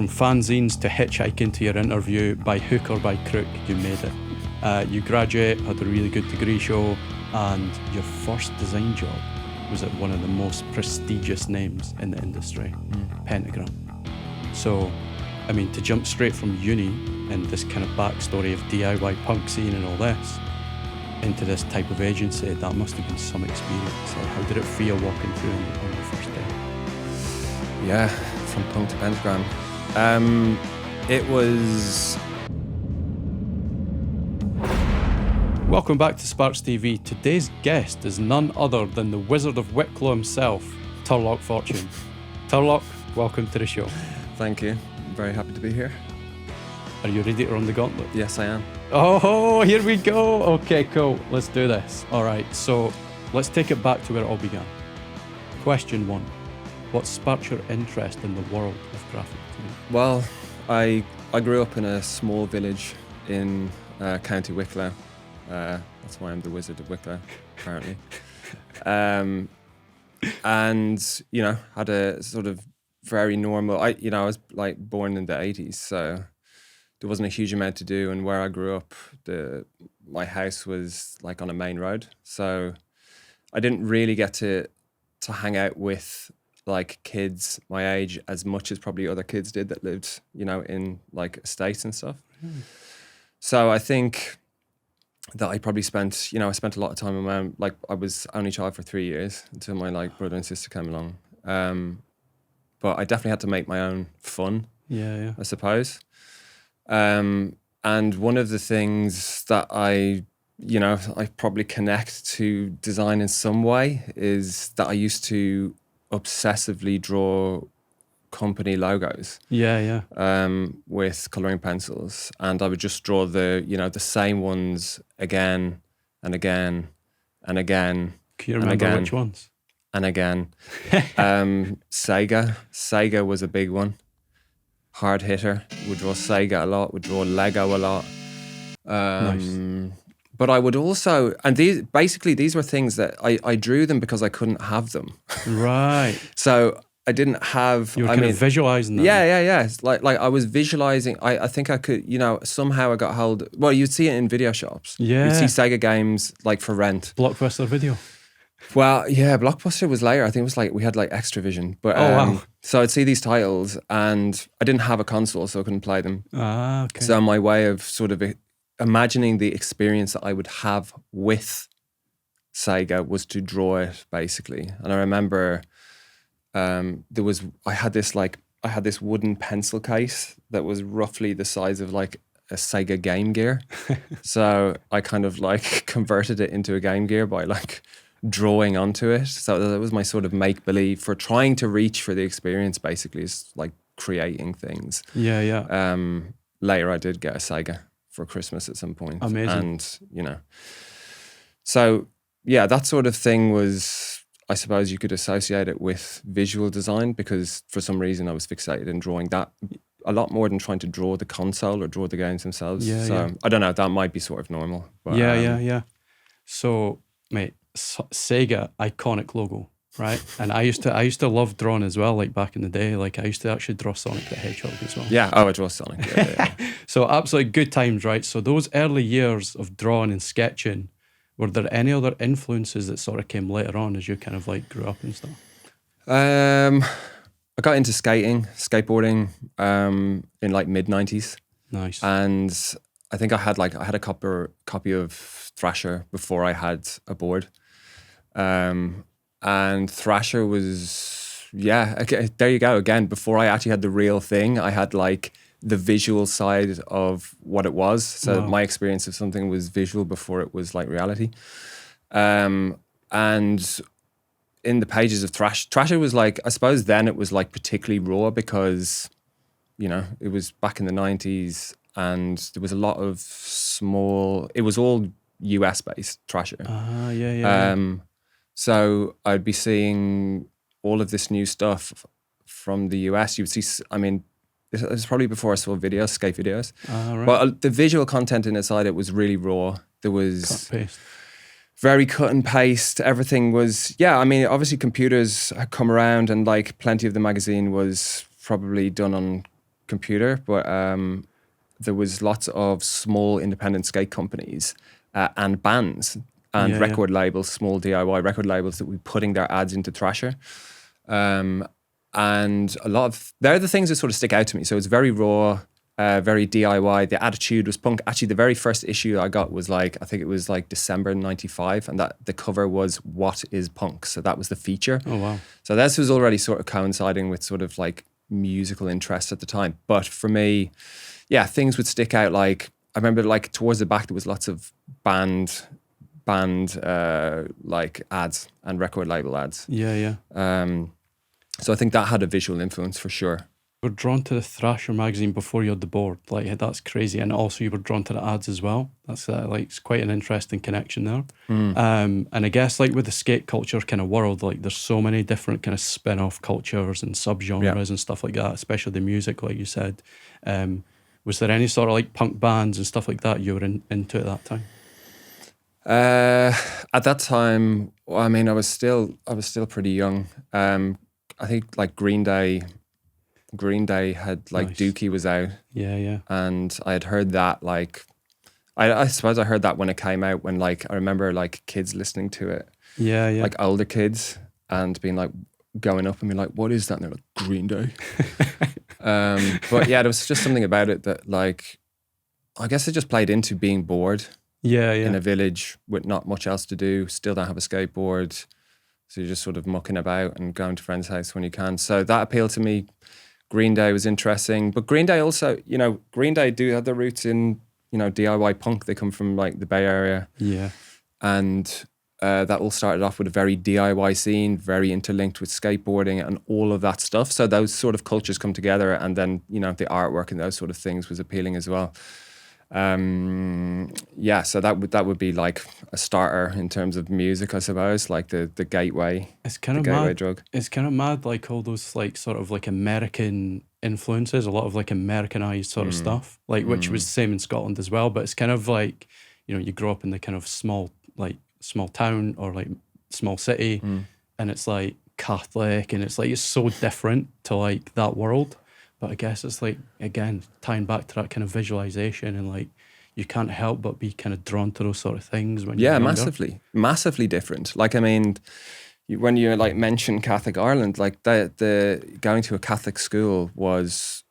from fanzines to hitchhiking to your interview, by hook or by crook, you made it. You graduate, had a really good degree show, and your first design job was at one of the most prestigious names in the industry, Pentagram. So, I mean, to jump straight from uni and this kind of backstory of DIY punk scene and all this into this type of agency, that must have been some experience. Like, how did it feel walking through on your first day? Yeah, from punk to Pentagram. It was... Welcome back to Sparks TV. Today's guest is none other than the Wizard of Wicklow himself, Turlough Fortune. Turlough, welcome to the show. Thank you. I'm very happy to be here. Are you ready to run the gauntlet? Yes, I am. Oh, here we go. Okay, cool. Let's do this. All right, so let's take it back to where it all began. Question 1. What sparked your interest in the world of graphic design? Well, I grew up in a small village in County Wicklow. That's why I'm the Wizard of Wicklow, apparently. And, you know, had a sort of very normal... I was like born in the 80s, so there wasn't a huge amount to do. And where I grew up, my house was like on a main road. So I didn't really get to hang out with like kids my age as much as probably other kids did that lived, you know, in like estates and stuff. So I think that I probably spent, I spent a lot of time on my own. Like, I was only child for 3 years until my like brother and sister came along. But I definitely had to make my own fun. Yeah. I suppose. And one of the things that I probably connect to design in some way is that I used to obsessively draw company logos. Yeah. With coloring pencils, and I would just draw the same ones again and again and again. Can you remember which ones? And again. Sega was a big one. Hard hitter. Would draw Sega a lot. Would draw Lego a lot. Nice. But I would also, and these were things that I drew them because I couldn't have them. Right. So I didn't have... You were kind of visualizing them. Yeah. It's like I was visualizing. I think I could, somehow I got hold... Well, you'd see it in video shops. Yeah. You'd see Sega games like for rent. Blockbuster Video. Well, yeah, Blockbuster was later. I think it was like, we had like Extravision. But, wow. So I'd see these titles and I didn't have a console, so I couldn't play them. Ah, okay. So my way of sort of imagining the experience that I would have with Sega was to draw it, basically. And I remember I had this wooden pencil case that was roughly the size of like a Sega Game Gear. So I kind of like converted it into a Game Gear by like drawing onto it. So that was my sort of make-believe for trying to reach for the experience, basically, is like creating things. Yeah. Later I did get a Sega for Christmas at some point. Amazing. And, so yeah, that sort of thing was, I suppose you could associate it with visual design, because for some reason I was fixated in drawing that a lot more than trying to draw the console or draw the games themselves. Yeah. I don't know, that might be sort of normal. But, Yeah. So, mate, Sega, iconic logo, right? And I used to love drawing as well, like back in the day. Like I used to actually draw Sonic the Hedgehog as well. Yeah, I draw Sonic. Yeah. So absolutely good times, right? So those early years of drawing and sketching, were there any other influences that sort of came later on as you kind of like grew up and stuff? I got into skateboarding in like mid-90s. Nice. And I think I had a copy of Thrasher before I had a board. And Thrasher was, okay, there you go. Again, before I actually had the real thing, I had like the visual side of what it was. So my experience of something was visual before it was like reality. And in the pages of Thrasher was like, I suppose then it was like particularly raw because, it was back in the 90s and there was a lot of it was all US based Thrasher. Yeah. So I'd be seeing all of this new stuff from the US. You would see, it was probably before I saw videos, skate videos. Right. But the visual content inside it was really raw. There was cut and paste. Very cut and paste. Everything was, obviously computers had come around and like plenty of the magazine was probably done on computer, but there was lots of small independent skate companies and bands and record labels, small DIY record labels that were putting their ads into Thrasher. And a lot of, they're the things that sort of stick out to me. So it's very raw, very DIY. The attitude was punk. Actually, the very first issue I got was like, I think it was like December 95, and that the cover was "What is Punk?" So that was the feature. Oh, wow. So this was already sort of coinciding with sort of like musical interest at the time. But for me, yeah, things would stick out. Like I remember like towards the back, there was lots of band like ads and record label ads. Yeah. So I think that had a visual influence for sure. You were drawn to the Thrasher magazine before you had the board. Like, that's crazy. And also you were drawn to the ads as well. That's like, it's quite an interesting connection there. And I guess like with the skate culture kind of world, like there's so many different kind of spin-off cultures and subgenres and stuff like that, especially the music, like you said. Was there any sort of like punk bands and stuff like that you were into at that time? At that time, well, I mean, I was still pretty young. I think like Green Day had like Dookie was out. Yeah. And I had heard that like, I suppose I heard that when it came out, when like, I remember like kids listening to it. Yeah. Like older kids and being like, going up and being like, what is that? And they're like, Green Day. But yeah, there was just something about it that like, I guess it just played into being bored. Yeah. In a village with not much else to do, still don't have a skateboard. So you're just sort of mucking about and going to friends' house when you can. So that appealed to me. Green Day was interesting. But Green Day also, you know, Green Day do have their roots in, you know, DIY punk. They come from like the Bay Area. Yeah. And that all started off with a very DIY scene, very interlinked with skateboarding and all of that stuff. So those sort of cultures come together, and then, you know, the artwork and those sort of things was appealing as well. So that would be like a starter in terms of music, I suppose, like the gateway. It's kind of gateway mad. Drug. It's kind of mad, like all those like sort of like American influences, a lot of like Americanized sort of stuff, like which was the same in Scotland as well. But it's kind of like, you know, you grow up in the kind of small town or like small city, and it's like Catholic, and it's like it's so different to like that world. But I guess it's like, again, tying back to that kind of visualization, and like you can't help but be kind of drawn to those sort of things when you're younger. Massively different. Like, I mean, when you like mention Catholic Ireland, like the going to a Catholic school was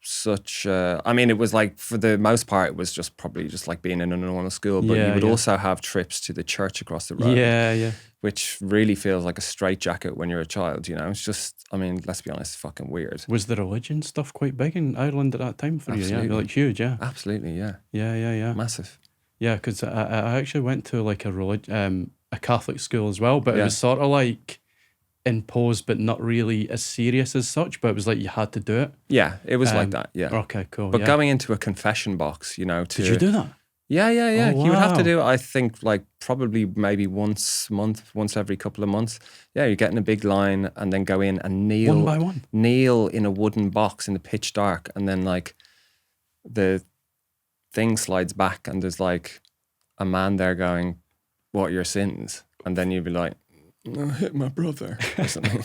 such I mean, it was like, for the most part, it was just probably just like being in a normal school, but you would also have trips to the church across the road. Yeah. Which really feels like a straitjacket when you're a child, you know? It's just, I mean, let's be honest, fucking weird. Was the religion stuff quite big in Ireland at that time for Absolutely. you? Yeah, like huge, yeah. Absolutely, yeah. Yeah. Massive. Yeah, because I actually went to like a Catholic school as well, but it was sort of like imposed, but not really as serious as such, but it was like you had to do it. Yeah, it was like that, yeah. Okay, cool. But going into a confession box, you know, Did you do that? Yeah. Oh, You would have wow. to do it, I think, like probably maybe once every couple of months. Yeah, you get in a big line and then go in and kneel. One by one? Kneel in a wooden box in the pitch dark, and then like the thing slides back and there's like a man there going, what are your sins? And then you'd be like, I hit my brother or something.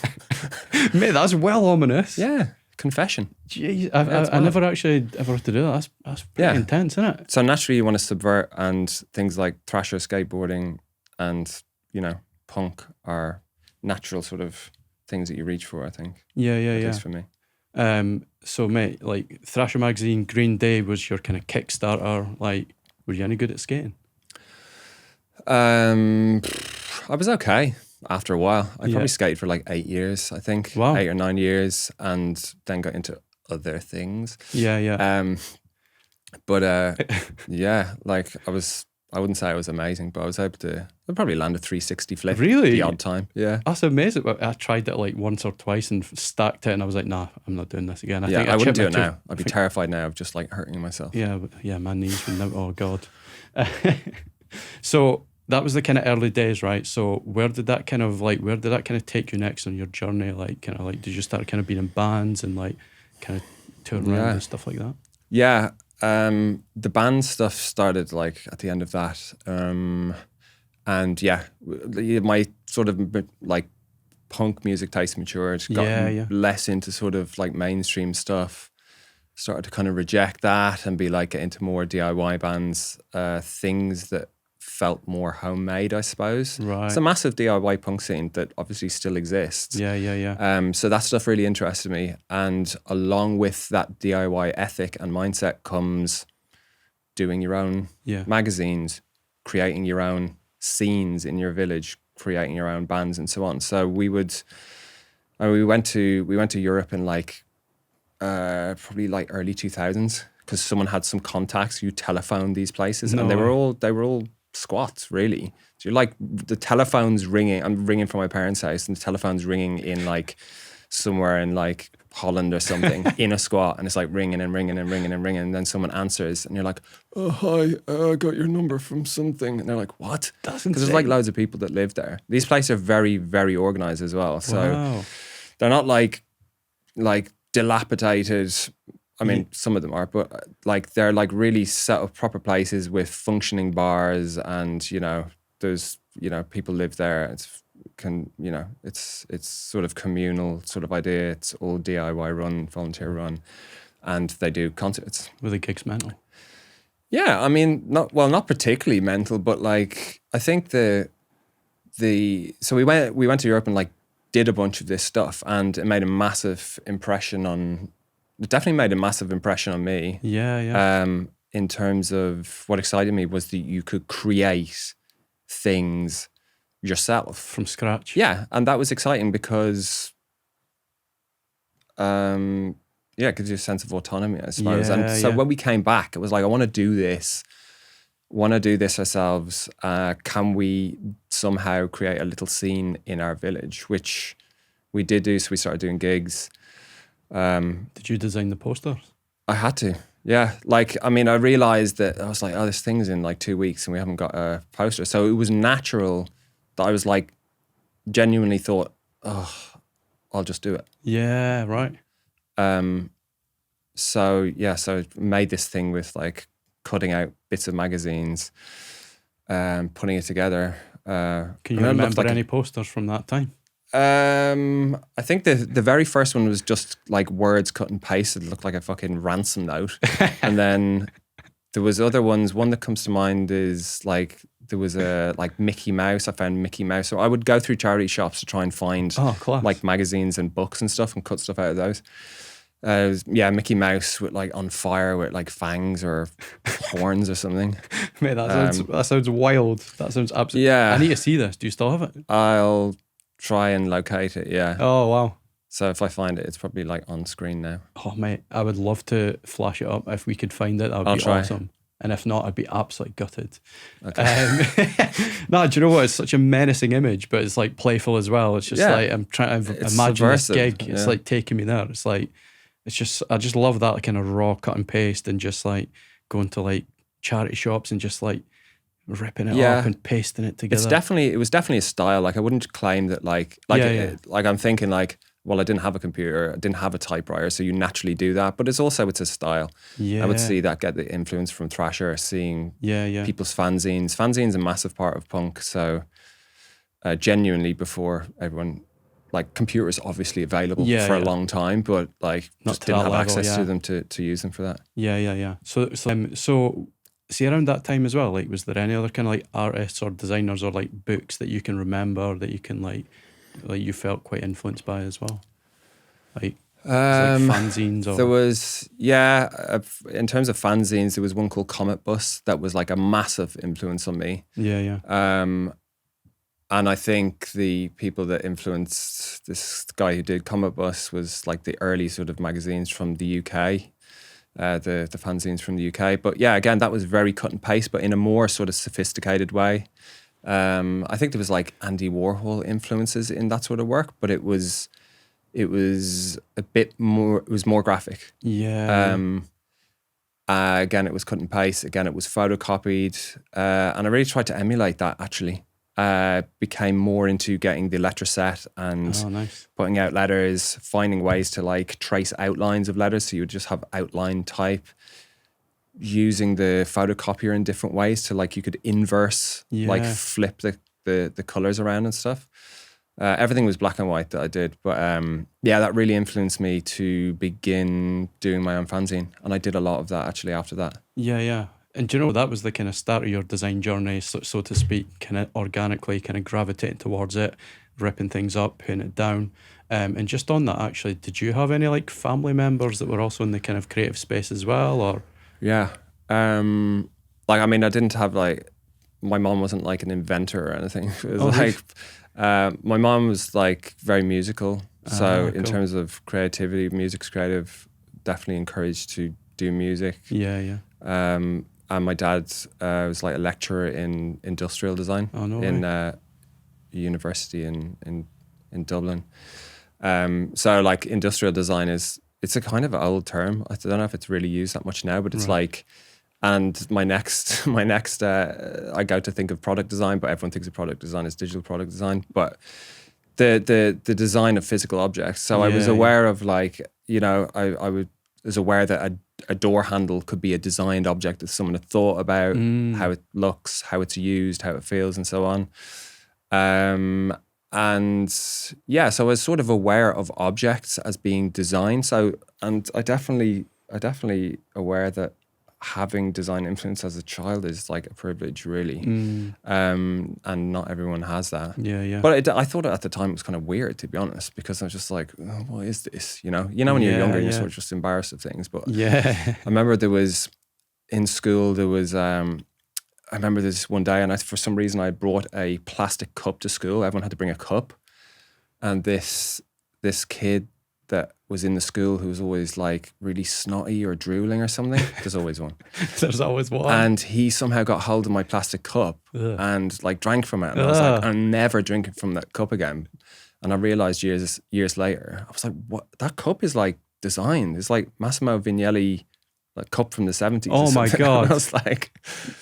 Mate, that's well ominous. Yeah, confession. Jeez, I never actually ever had to do that. That's pretty intense, isn't it? So naturally you want to subvert, and things like thrasher, skateboarding, and, you know, punk are natural sort of things that you reach for, I think. Yeah. At least for me. So mate, like Thrasher magazine, Green Day was your kind of Kickstarter. Like, were you any good at skating? I was okay after a while. I probably skated for like 8 years, I think. Wow. 8 or 9 years, and then got into other things. Yeah. But yeah, like I wouldn't say I was amazing, but I was able to, I'd probably land a 360 flip. Really? The odd time, yeah. That's amazing. I tried it like once or twice and stacked it, and I was like, nah, I'm not doing this again. I wouldn't do it now. I'd be terrified now of just like hurting myself. Yeah, my knees would never, oh God. So that was the kind of early days, right? So where did that kind of take you next on your journey? Like, kind of like, did you start kind of being in bands and like kind of touring around and stuff like that? Yeah. The band stuff started like at the end of that. And yeah, my sort of like punk music taste matured, got less into sort of like mainstream stuff. started to kind of reject that and be like get into more DIY bands, things that felt more homemade, I suppose. Right. It's a massive DIY punk scene that obviously still exists. Yeah. So that stuff really interested me. And along with that DIY ethic and mindset comes doing your own magazines, creating your own scenes in your village, creating your own bands and so on. So we went to Europe in like probably like early 2000s because someone had some contacts. You telephoned these places and they were all squats, really. So you're like, the telephone's ringing. I'm ringing from my parents' house and the telephone's ringing in like somewhere in like Holland or something in a squat, and it's like ringing and ringing and ringing and ringing, and then someone answers and you're like, oh hi, I got your number from something, and they're like, what? That's because there's like loads of people that live there. These places are very, very organized as well, so they're not like dilapidated. I mean, some of them are, but like they're like really set up proper places with functioning bars, and there's people live there. It's sort of communal sort of idea. It's all DIY run, volunteer run, and they do concerts. Were the gigs mental? Yeah, I mean, not particularly mental, but like I think so we went to Europe and like did a bunch of this stuff, and it made a massive impression on. It definitely made a massive impression on me. Yeah. In terms of what excited me was that you could create things yourself from scratch. Yeah, and that was exciting because, it gives you a sense of autonomy, I suppose. When we came back, it was like, I want to do this. Ourselves. Can we somehow create a little scene in our village, which we did do. So we started doing gigs. Did you design the posters? I had to, yeah. Like, I mean, I realized that I was like, oh, this thing's in like 2 weeks and we haven't got a poster. So it was natural that I was like, genuinely thought, oh, I'll just do it. Yeah, right. So I made this thing with like cutting out bits of magazines, putting it together. Can you remember any posters from that time? I think the very first one was just like words cut and pasted. It looked like a fucking ransom note. And then there was other ones. One that comes to mind is like, there was a like Mickey Mouse. I found Mickey Mouse. So I would go through charity shops to try and find like magazines and books and stuff and cut stuff out of those. Mickey Mouse with like on fire with like fangs or horns or something. Mate, that sounds wild. That sounds absolutely. Yeah. I need to see this. Do you still have it? I'll try and locate it. Yeah. Oh wow. So if I find it, it's probably like on screen now. Oh mate, I would love to flash it up if we could find it. That would be awesome. And if not, I'd be absolutely gutted. Okay. No, do you know what? It's such a menacing image, but it's like playful as well. It's just like I'm trying to imagine this gig. It's like taking me there. It's like I just love that kind of raw cut and paste, and just like going to like charity shops and just like ripping it up and pasting it together. It was definitely a style. Like I wouldn't claim that like I'm thinking like, well, I didn't have a computer, I didn't have a typewriter, so you naturally do that. But it's a style. Yeah. I would see that get the influence from Thrasher, seeing people's fanzines. Fanzines a massive part of punk. So genuinely before everyone, like computers obviously available for a long time, but like just didn't have access to them to use them for that. Yeah. So see, around that time as well, like was there any other kind of like artists or designers or like books that you can remember that you can like you felt quite influenced by as well? Like fanzines or... There was, in terms of fanzines, there was one called Comet Bus that was like a massive influence on me. Yeah. And I think the people that influenced this guy who did Comet Bus was like the early sort of magazines from the UK, the fanzines from the UK. But yeah, again, that was very cut and paste, but in a more sort of sophisticated way. I think there was like Andy Warhol influences in that sort of work, but it was a bit more, it was more graphic. Yeah. Again, it was cut and paste. Again, it was photocopied. And I really tried to emulate that actually. Became more into getting the letter set and putting out letters, finding ways to like trace outlines of letters. So you would just have outline type, using the photocopier in different ways to like, you could inverse, like flip the colors around and stuff. Everything was black and white that I did, but yeah, that really influenced me to begin doing my own fanzine, and I did a lot of that actually after that. Yeah. And do you know, that was the kind of start of your design journey, so to speak, kind of organically, kind of gravitating towards it, ripping things up, putting it down. And just on that, actually, did you have any like family members that were also in the kind of creative space as well, or? Yeah. Like, I mean, I didn't have like, my mom wasn't like an inventor or anything. It was like, my mom was like very musical. So in terms of creativity, music's creative, definitely encouraged to do music. Yeah. And my dad was like a lecturer in industrial design in a university in Dublin. So like industrial design it's a kind of old term. I don't know if it's really used that much now, but it's like, and my next, I go to think of product design, but everyone thinks of product design as digital product design. But the design of physical objects. So I was aware of like, you know, I was aware that a door handle could be a designed object that someone had thought about, how it looks, how it's used, how it feels, and so on. And yeah, so I was sort of aware of objects as being designed. So, and I definitely aware that having design influence as a child is like a privilege, really. And not everyone has that. Yeah. But I thought at the time it was kind of weird, to be honest, because I was just like, oh, what is this? You know, when you're younger, you're sort of just embarrassed of things. But I remember in school, I remember this one day, and for some reason I brought a plastic cup to school. Everyone had to bring a cup. And this kid that was in the school who was always like really snotty or drooling or something. There's always one. There's always one. And he somehow got hold of my plastic cup and like drank from it. And I was like, I'm never drinking from that cup again. And I realized years later, I was like, what? That cup is like designed. It's like Massimo Vignelli, like cup from the 70s. Oh my God. And I was like,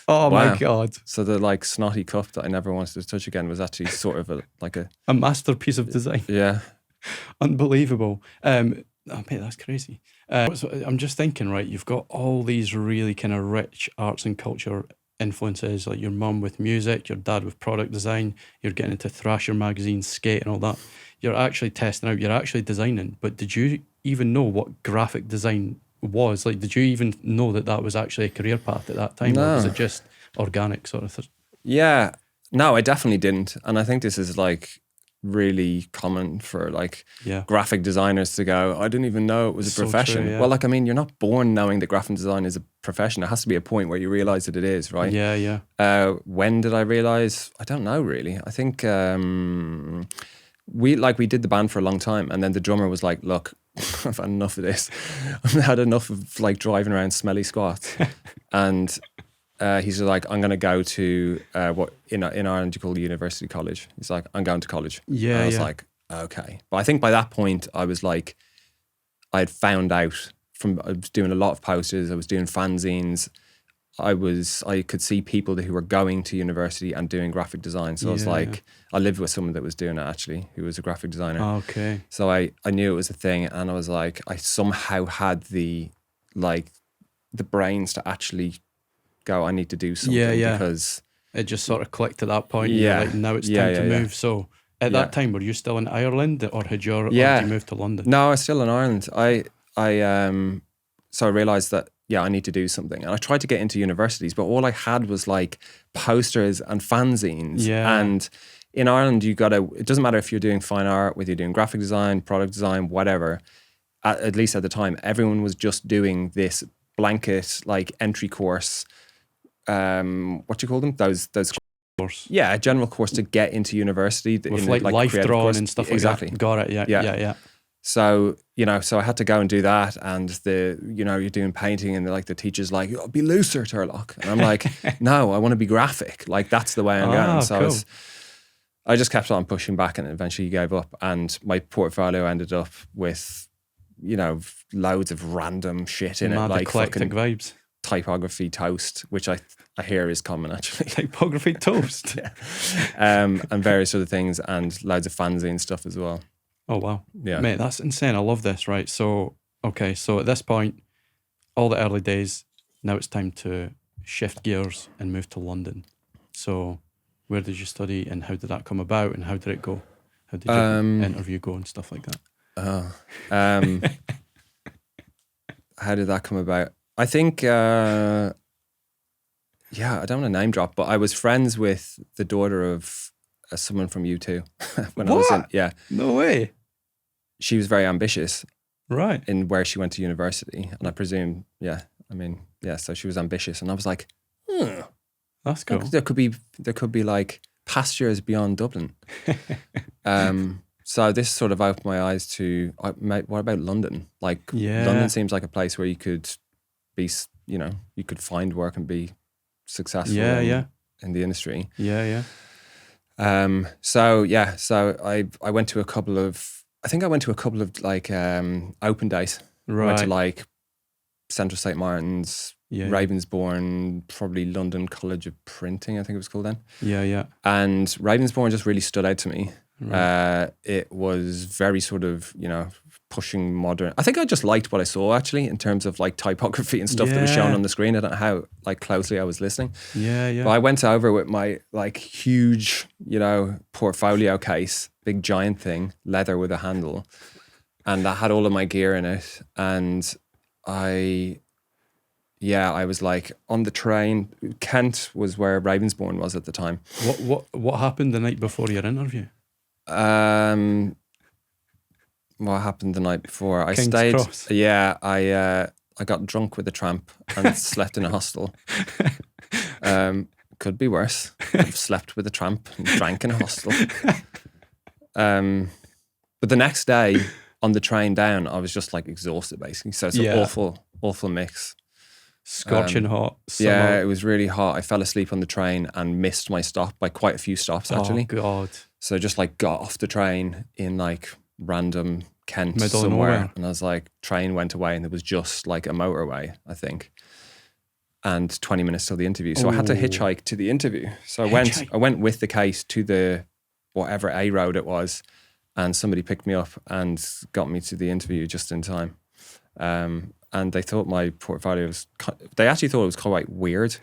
oh wow. My God. So the like snotty cup that I never wanted to touch again was actually sort of a masterpiece of design. Yeah. Unbelievable. Oh mate, that's crazy. So I'm just thinking, right, you've got all these really kind of rich arts and culture influences, like your mum with music, your dad with product design, you're getting into Thrasher magazine, skate and all that. You're actually testing out, you're actually designing. But did you even know what graphic design was? Like, did you even know that was actually a career path at that time? No. Or was it just organic sort of thing? Yeah. No, I definitely didn't. And I think this is like really common for like graphic designers to go, I didn't even know it was a profession. True, yeah. Well, like, I mean, you're not born knowing that graphic design is a profession. There has to be a point where you realize that it is, right? Yeah. When did I realize? I don't know, really. I think we did the band for a long time, and then the drummer was like, look, I've had enough of this. I've had enough of like driving around smelly squats. And he's like, I'm going to go to what in Ireland you call the university college. He's like, I'm going to college. Yeah. And I was like, okay. But I think by that point I was like, I had found out I was doing a lot of posters. I was doing fanzines. I could see people who were going to university and doing graphic design. So I was like, I lived with someone that was doing it actually, who was a graphic designer. Okay. So I knew it was a thing, and I was like, I somehow had the brains to actually go, I need to do something because it just sort of clicked at that point. Yeah. Like, now it's time to move. So at that time, were you still in Ireland or had you moved to London? No, I was still in Ireland. So I realized that, I need to do something. And I tried to get into universities, but all I had was like posters and fanzines. Yeah. And in Ireland, it doesn't matter if you're doing fine art, whether you're doing graphic design, product design, whatever, at least at the time, everyone was just doing this blanket like entry course. What do you call them? Those course. Yeah, a general course to get into university. With like life drawing and stuff like that. Got it. Yeah. So, so I had to go and do that, and you're doing painting, and the teacher's like, oh, be looser, Turlough. And I'm like, no, I want to be graphic. Like, that's the way I'm going. So cool. I just kept on pushing back, and eventually gave up. And my portfolio ended up with, loads of random shit in it. Like eclectic vibes. Typography toast, which I hear is common actually. Typography toast. Yeah. And various other things, and loads of fanzine stuff as well. Oh, wow. Yeah. Mate, that's insane. I love this, right? So, okay, so at this point, all the early days, now it's time to shift gears and move to London. So, where did you study and how did that come about and how did it go? How did your interview go and stuff like that? How did that come about? I think, I don't want to name drop, but I was friends with the daughter of someone from U2 when I was in. Yeah, No way. she was very ambitious Right. in where she went to university, and I presume, so she was ambitious, and I was like, That's cool. there could be like pastures beyond Dublin. So this sort of opened my eyes to what about London? Like, London seems like a place where you could be, you could find work and be successful in the industry. Yeah. So I went to a couple of like open days. Right. I went to like Central St. Martin's, Ravensbourne, probably London College of Printing, I think it was called then. Yeah. And Ravensbourne just really stood out to me. Right. It was very sort of, pushing modern. I think I just liked what I saw actually in terms of like typography and stuff that was shown on the screen. I don't know how like closely I was listening. Yeah. But I went over with my like huge, portfolio case, big giant thing, leather with a handle. And I had all of my gear in it. And I was like on the train. Kent was where Ravensbourne was at the time. What happened the night before your interview? What happened the night before? I King's stayed. Cross. Yeah, I got drunk with a tramp and slept in a hostel. Could be worse. I've slept with a tramp and drank in a hostel. But the next day on the train down, I was just like exhausted basically. So it's an awful mix. Scorching hot. Summer. Yeah, it was really hot. I fell asleep on the train and missed my stop by quite a few stops actually. Oh God. So just like got off the train in like random Kent Middle of somewhere, nowhere. and I was like, train went away and there was just like a motorway, I think, and 20 minutes till the interview. So I had to hitchhike to the interview. So I went with the case to the whatever A road it was, and somebody picked me up and got me to the interview just in time. And they thought my portfolio they actually thought it was quite weird,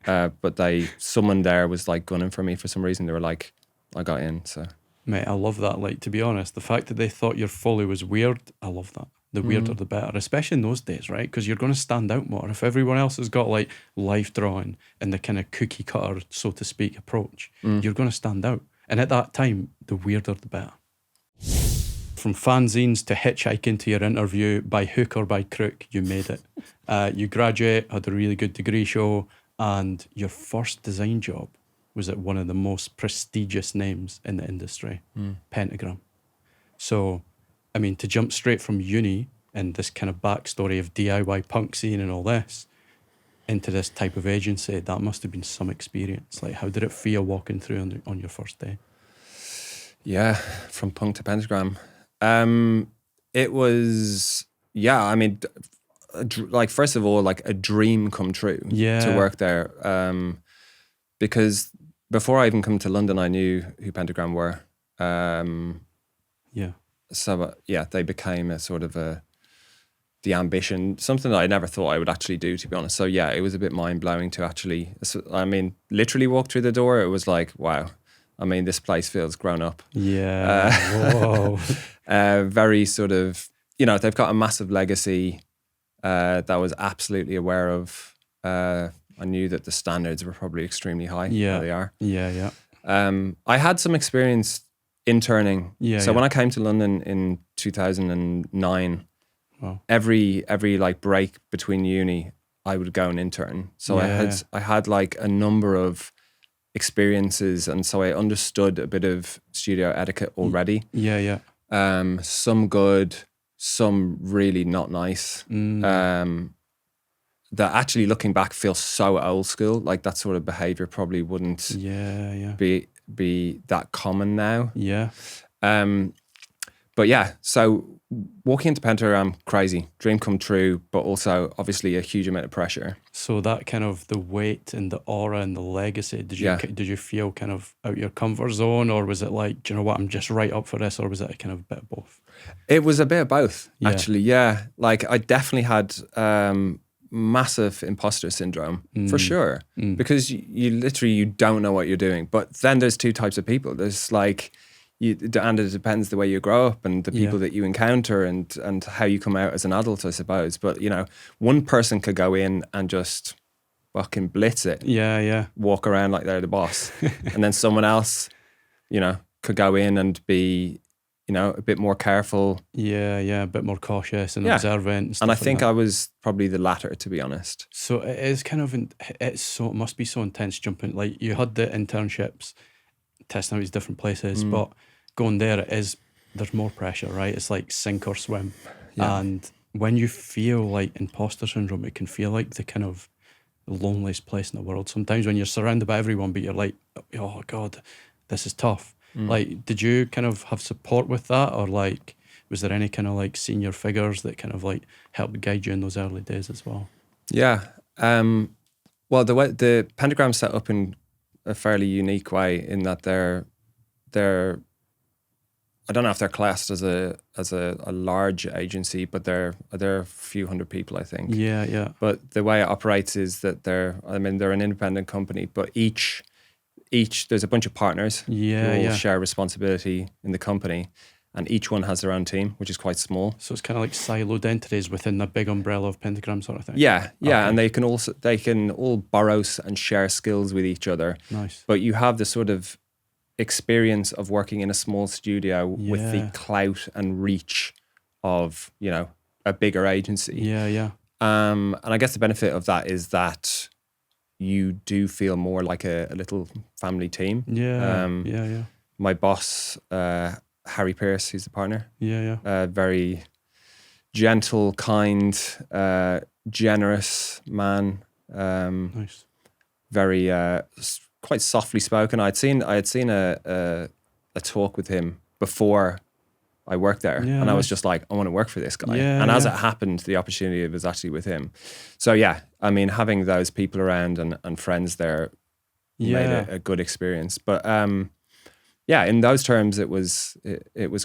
but someone there was like gunning for me for some reason. They were like, I got in, so. Mate, I love that. Like, to be honest, the fact that they thought your folly was weird, I love that. The weirder the better, especially in those days, right? Because you're going to stand out more. If everyone else has got like life drawing and the kind of cookie cutter, so to speak, approach, you're going to stand out. And at that time, the weirder the better. From fanzines to hitchhiking to your interview, by hook or by crook, you made it. You graduate, had a really good degree show, and your first design job was at one of the most prestigious names in the industry, Pentagram. So, I mean, to jump straight from uni and this kind of backstory of DIY punk scene and all this into this type of agency, that must have been some experience. Like, how did it feel walking through on your first day? Yeah, from punk to Pentagram. It was, I mean, like, first of all, like a dream come true to work there. Because before I even come to London, I knew who Pentagram were. So, they became a sort of the ambition, something that I never thought I would actually do, to be honest. So, it was a bit mind-blowing to actually, I mean, literally walk through the door. It was like, wow. I mean, this place feels grown up. Yeah. Whoa. Very sort of, they've got a massive legacy that I was absolutely aware of. I knew that the standards were probably extremely high. Yeah. They are. Yeah. I had some experience interning. When I came to London in 2009, every like break between uni, I would go and intern. So I had like a number of experiences, and so I understood a bit of studio etiquette already. Yeah. Some good, some really not nice. That actually, looking back, feels so old school. Like that sort of behavior probably wouldn't be that common now. Yeah. But so walking into Pentagram, crazy, dream come true, but also obviously a huge amount of pressure. So that kind of the weight and the aura and the legacy, did you feel kind of out your comfort zone, or was it like, do you know what, I'm just right up for this, or was it a kind of a bit of both? It was a bit of both, actually. Yeah, like I definitely had massive imposter syndrome for sure, because you literally, you don't know what you're doing. But then there's two types of people. There's like, and it depends the way you grow up and the people Yeah. that you encounter and how you come out as an adult, I suppose. But one person could go in and just fucking blitz it, Yeah. walk around like they're the boss, and then someone else, could go in and be, a bit more careful. Yeah, a bit more cautious and Yeah. observant and stuff And I like think that. I was probably the latter, to be honest. So it is kind of, it must be so intense jumping. Like you had the internships, testing out these different places, but going there, there's more pressure, right? It's like sink or swim. Yeah. And when you feel like imposter syndrome, it can feel like the kind of loneliest place in the world. Sometimes when you're surrounded by everyone, but you're like, oh God, this is tough. Like, did you kind of have support with that? Or like, was there any kind of like senior figures that kind of like helped guide you in those early days as well? Yeah. Well, the way the Pentagram's set up in a fairly unique way in that they're I don't know if they're classed as a large agency, but they're a few hundred people, I think. Yeah. But the way it operates is that they're an independent company, but each there's a bunch of partners who all share responsibility in the company, and each one has their own team, which is quite small. So it's kind of like siloed entities within the big umbrella of Pentagram sort of thing. Yeah, Okay. and they can all borrow and share skills with each other. Nice. But you have the sort of experience of working in a small studio with the clout and reach of a bigger agency. Yeah. And I guess the benefit of that is that you do feel more like a little family team. Yeah. My boss, Harry Pierce, he's the partner. Yeah. Very gentle, kind, generous man. Nice. Very quite softly spoken. I had seen a talk with him before I worked there, and I was just like, I want to work for this guy. And as it happened, the opportunity was actually with him. So yeah, I mean, having those people around and friends there made it a good experience. But yeah, in those terms, it was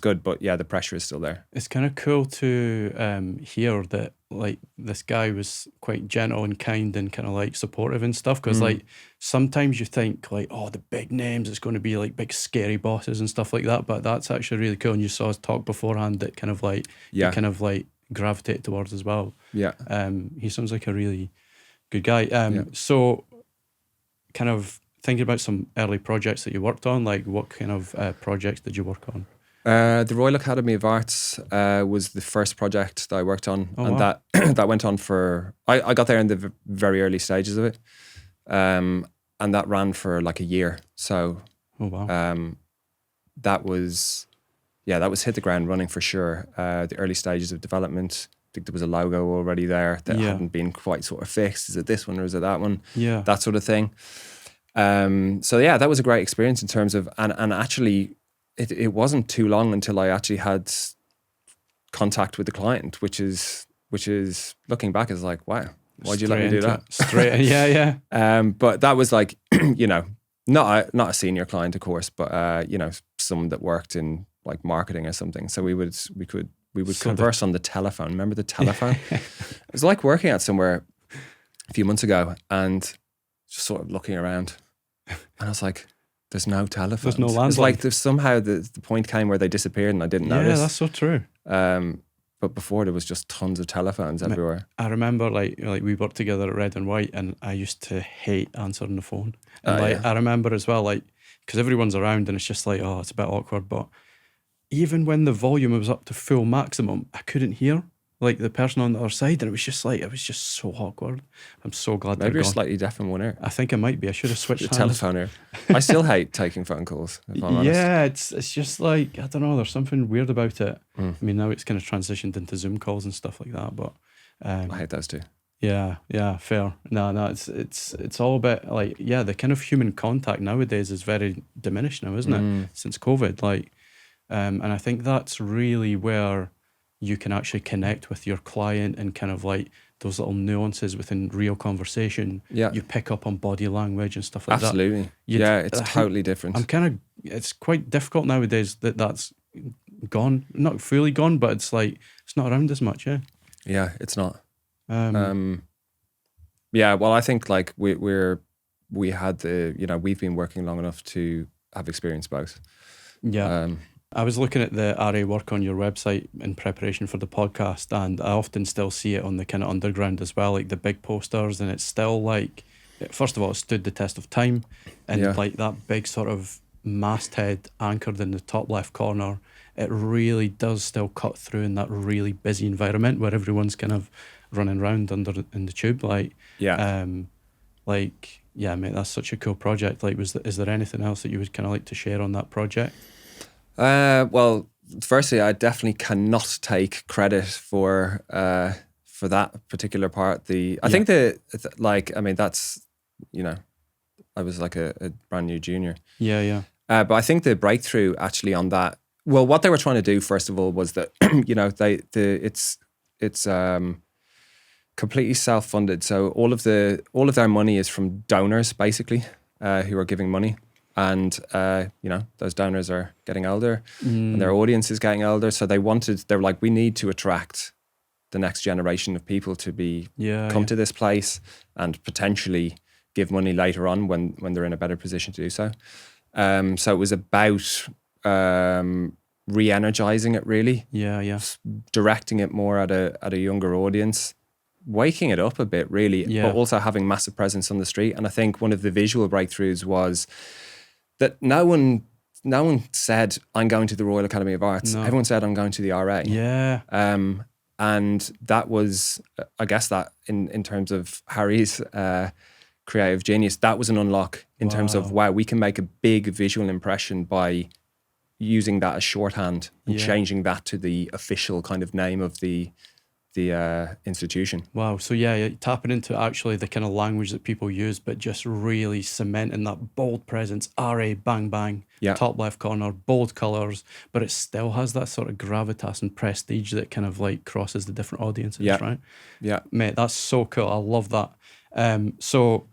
good. But yeah, the pressure is still there. It's kind of cool to hear that like this guy was quite gentle and kind and kind of like supportive and stuff. Because like sometimes you think like, oh, the big names, it's going to be like big scary bosses and stuff like that. But that's actually really cool. And you saw us talk beforehand that kind of like you kind of like gravitate towards as well. Yeah. He sounds like a really good guy. So kind of thinking about some early projects that you worked on, like what kind of projects did you work on? The Royal Academy of Arts was the first project that I worked on, that that went on for. I got there in the very early stages of it, and that ran for like a year. So, that was hit the ground running for sure. The early stages of development. I think there was a logo already there that hadn't been quite sort of fixed. Is it this one or is it that one? Yeah, that sort of thing. So yeah, that was a great experience in terms of and actually. It wasn't too long until I actually had contact with the client, which is looking back is like, wow, why'd you let me do that? Straight, yeah. But that was like, not a senior client, of course, but someone that worked in like marketing or something. So we would converse on the telephone. Remember the telephone? It was like working at somewhere a few months ago and just sort of looking around, and I was like, there's no telephones. There's no landline. It's like somehow the point came where they disappeared and I didn't notice. Yeah, that's so true. But before there was just tons of telephones everywhere. I remember like we worked together at Red and White, and I used to hate answering the phone. And I remember as well, like, because everyone's around and it's just like, oh, it's a bit awkward. But even when the volume was up to full maximum, I couldn't hear like the person on the other side, and it was just so awkward. I'm so glad Maybe they're you're gone. slightly deaf in one ear. I think I might be. I should have switched The hands. telephone ear. I still hate taking phone calls, if I'm honest. Yeah, it's just like, I don't know, there's something weird about it. I mean, now it's kind of transitioned into Zoom calls and stuff like that, but I hate those too. Yeah, fair. No, it's all about like, the kind of human contact nowadays is very diminished now, isn't it? Since COVID, like, and I think that's really where you can actually connect with your client and kind of like those little nuances within real conversation. Yeah. You pick up on body language and stuff like that. Absolutely. It's totally different. It's quite difficult nowadays that's gone. Not fully gone, but it's like, it's not around as much, yeah. Yeah, it's not. Yeah, well, I think like we had we've been working long enough to have experienced both. Yeah. I was looking at the RA work on your website in preparation for the podcast, and I often still see it on the kind of underground as well, like the big posters, and it's still like, first of all, it stood the test of time, and Yeah. like that big sort of masthead anchored in the top left corner, it really does still cut through in that really busy environment where everyone's kind of running around in the tube, Yeah. like, yeah, mate, that's such a cool project. Like, is there anything else that you would kind of like to share on that project? Well, firstly, I definitely cannot take credit for that particular part. I think that's, I was like a brand new junior. Yeah, yeah. But I think the breakthrough actually on that, well, what they were trying to do first of all was that, it's completely self-funded. So all of their money is from donors, basically, who are giving money. And, those donors are getting older and their audience is getting older. So they were like, we need to attract the next generation of people to come to this place and potentially give money later on when they're in a better position to do so. So it was about re-energizing it, really. Yeah, yeah. Directing it more at a younger audience, waking it up a bit, really, but also having massive presence on the street. And I think one of the visual breakthroughs was that no one said, I'm going to the Royal Academy of Arts. No. Everyone said, I'm going to the RA. Yeah. And that was, I guess that in terms of Harry's creative genius, that was an unlock in terms of, wow, we can make a big visual impression by using that as shorthand and changing that to the official kind of name of the institution. Wow. So tapping into actually the kind of language that people use, but just really cementing that bold presence, RA, bang, bang, top left corner, bold colours, but it still has that sort of gravitas and prestige that kind of like crosses the different audiences, right? Yeah. Mate, that's so cool. I love that. So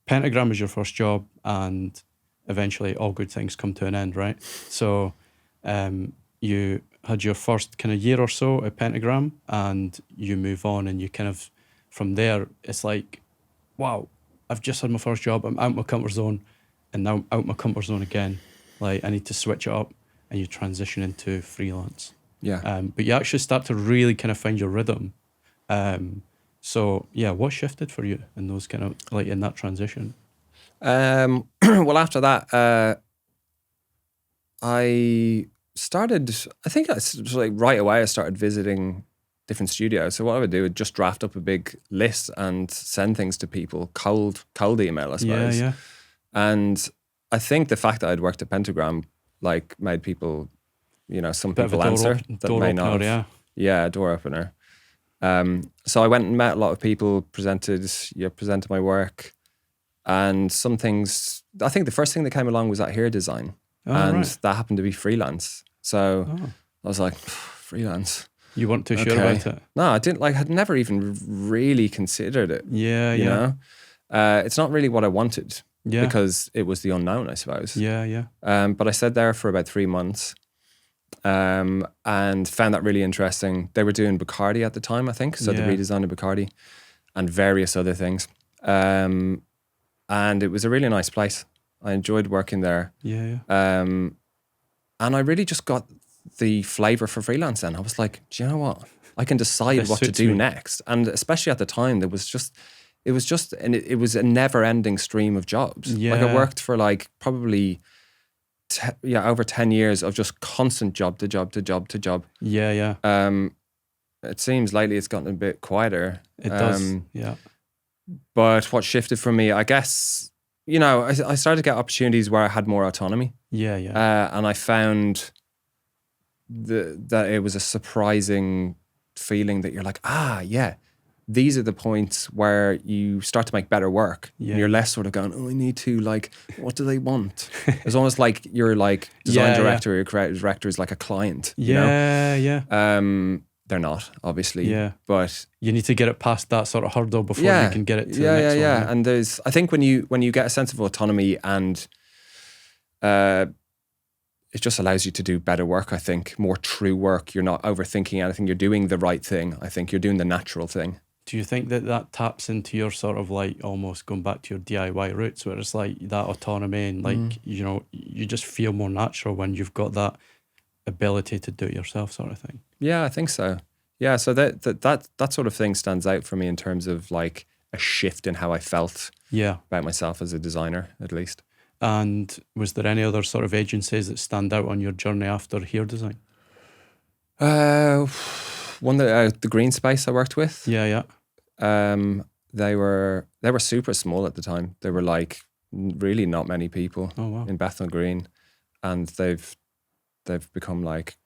Pentagram was your first job, and eventually all good things come to an end, right? So you had your first kind of year or so at Pentagram, and you move on, and you kind of, from there, it's like, wow, I've just had my first job, I'm out my comfort zone, and now I'm out my comfort zone again. Like, I need to switch it up, and you transition into freelance. Yeah. But you actually start to really kind of find your rhythm. So yeah, what shifted for you in those kind of, like, in that transition? Well, after that, I think like right away I started visiting different studios. So what I would do would just draft up a big list and send things to people, cold email, I suppose. Yeah. And I think the fact that I'd worked at Pentagram like made people, some people answer that may not have. Yeah, a door opener. So I went and met a lot of people, presented my work, and some things. I think the first thing that came along was that hair design, that happened to be freelance. So I was like, freelance. You weren't too sure about it? No, I didn't. Like, I'd never even really considered it. Yeah, you know, it's not really what I wanted. Yeah, because it was the unknown, I suppose. Yeah. But I stayed there for about 3 months, and found that really interesting. They were doing Bacardi at the time, I think. So the redesign of Bacardi and various other things. And it was a really nice place. I enjoyed working there. Yeah. And I really just got the flavor for freelance then. I was like, do you know what? I can decide what to do next. And especially at the time, it was a never-ending stream of jobs. Yeah. Like, I worked for like probably over 10 years of just constant job to job to job to job. Yeah. It seems lately it's gotten a bit quieter. It does. Yeah. But what shifted for me, I guess, I started to get opportunities where I had more autonomy. Yeah. And I found that it was a surprising feeling that you're like, these are the points where you start to make better work. Yeah. And you're less sort of going, I need to, like, what do they want? It's almost like you're like design director or your creative director is like a client. Yeah. They're not, obviously. Yeah. But you need to get it past that sort of hurdle before you can get it to the next one. Yeah. And I think when you get a sense of autonomy and it just allows you to do better work, I think, more true work. You're not overthinking anything. You're doing the right thing. I think you're doing the natural thing. Do you think that that taps into your sort of like almost going back to your DIY roots, where it's like that autonomy and like, you know, you just feel more natural when you've got that ability to do it yourself, sort of thing? Yeah, I think so. Yeah, so that sort of thing stands out for me in terms of like a shift in how I felt Yeah. about myself as a designer, at least. And was there any other sort of agencies that stand out on your journey after hair design? One that the green space I worked with. Yeah, yeah. They were super small at the time. They were like really not many people Oh, wow. in Bethnal Green, and they've become like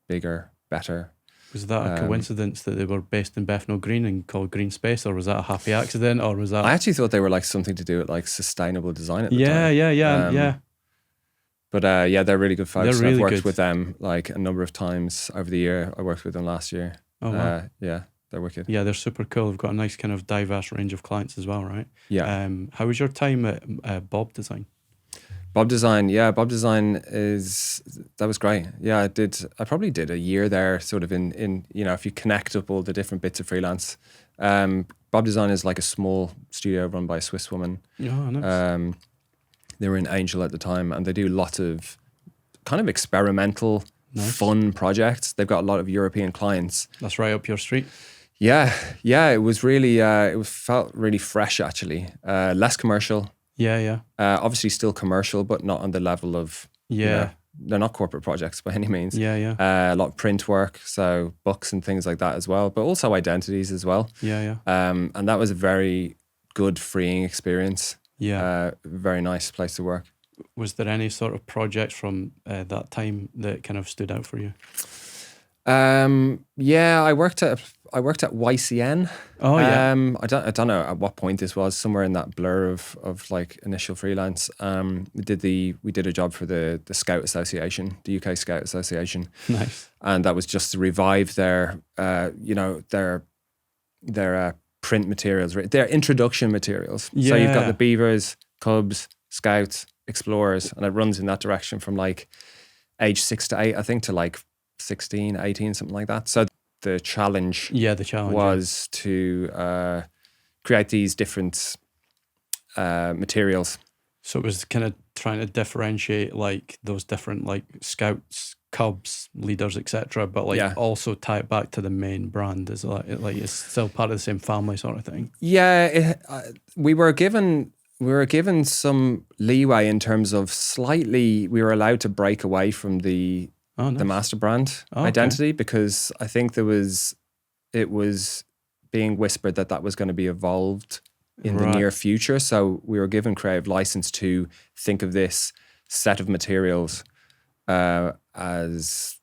bigger, better. Was that a coincidence that they were based in Bethnal Green and called Green Space, or was that a happy accident, or was that? I actually thought they were like something to do with like sustainable design at the time. Yeah. But yeah, they're really good folks. They're really I've worked good. with them like a number of times over the year. I worked with them last year. Oh, wow. Yeah, they're wicked. Yeah, they're super cool. They've got a nice kind of diverse range of clients as well, right? Yeah. How was your time at Bob Design? Bob Design, that was great. Yeah, I probably did a year there, sort of in you know, if you connect up all the different bits of freelance. Bob Design is like a small studio run by a Swiss woman. Oh, nice. They were in Angel at the time, and they do lots of kind of experimental, Nice. fun projects. They've got a lot of European clients. That's right up your street. Yeah, it was really, felt really fresh actually. Less commercial. Yeah. Obviously still commercial, but not on the level of, you know, they're not corporate projects by any means. Yeah. A lot of print work, so books and things like that as well, but also identities as well. Yeah. And that was a very good, freeing experience. Yeah. Very nice place to work. Was there any sort of projects from that time that kind of stood out for you? Yeah, I worked at YCN. Oh, yeah. I don't know at what point this was, somewhere in that blur of like initial freelance. We did a job for the Scout Association, the UK Scout Association. Nice. And that was just to revive their print materials, their introduction materials. So you've got the Beavers, Cubs, Scouts, Explorers, and it runs in that direction from like age 6 to 8, I think, to like 16, 18, something like that. So the challenge was to create these different materials. So it was kind of trying to differentiate like those different like Scouts, Cubs, leaders, etc., but like also tie it back to the main brand. Is like it's still part of the same family sort of thing. Yeah, we were given some leeway in terms of we were allowed to break away from the master brand identity, because I think it was being whispered that was going to be evolved in the near future. So we were given creative license to think of this set of materials as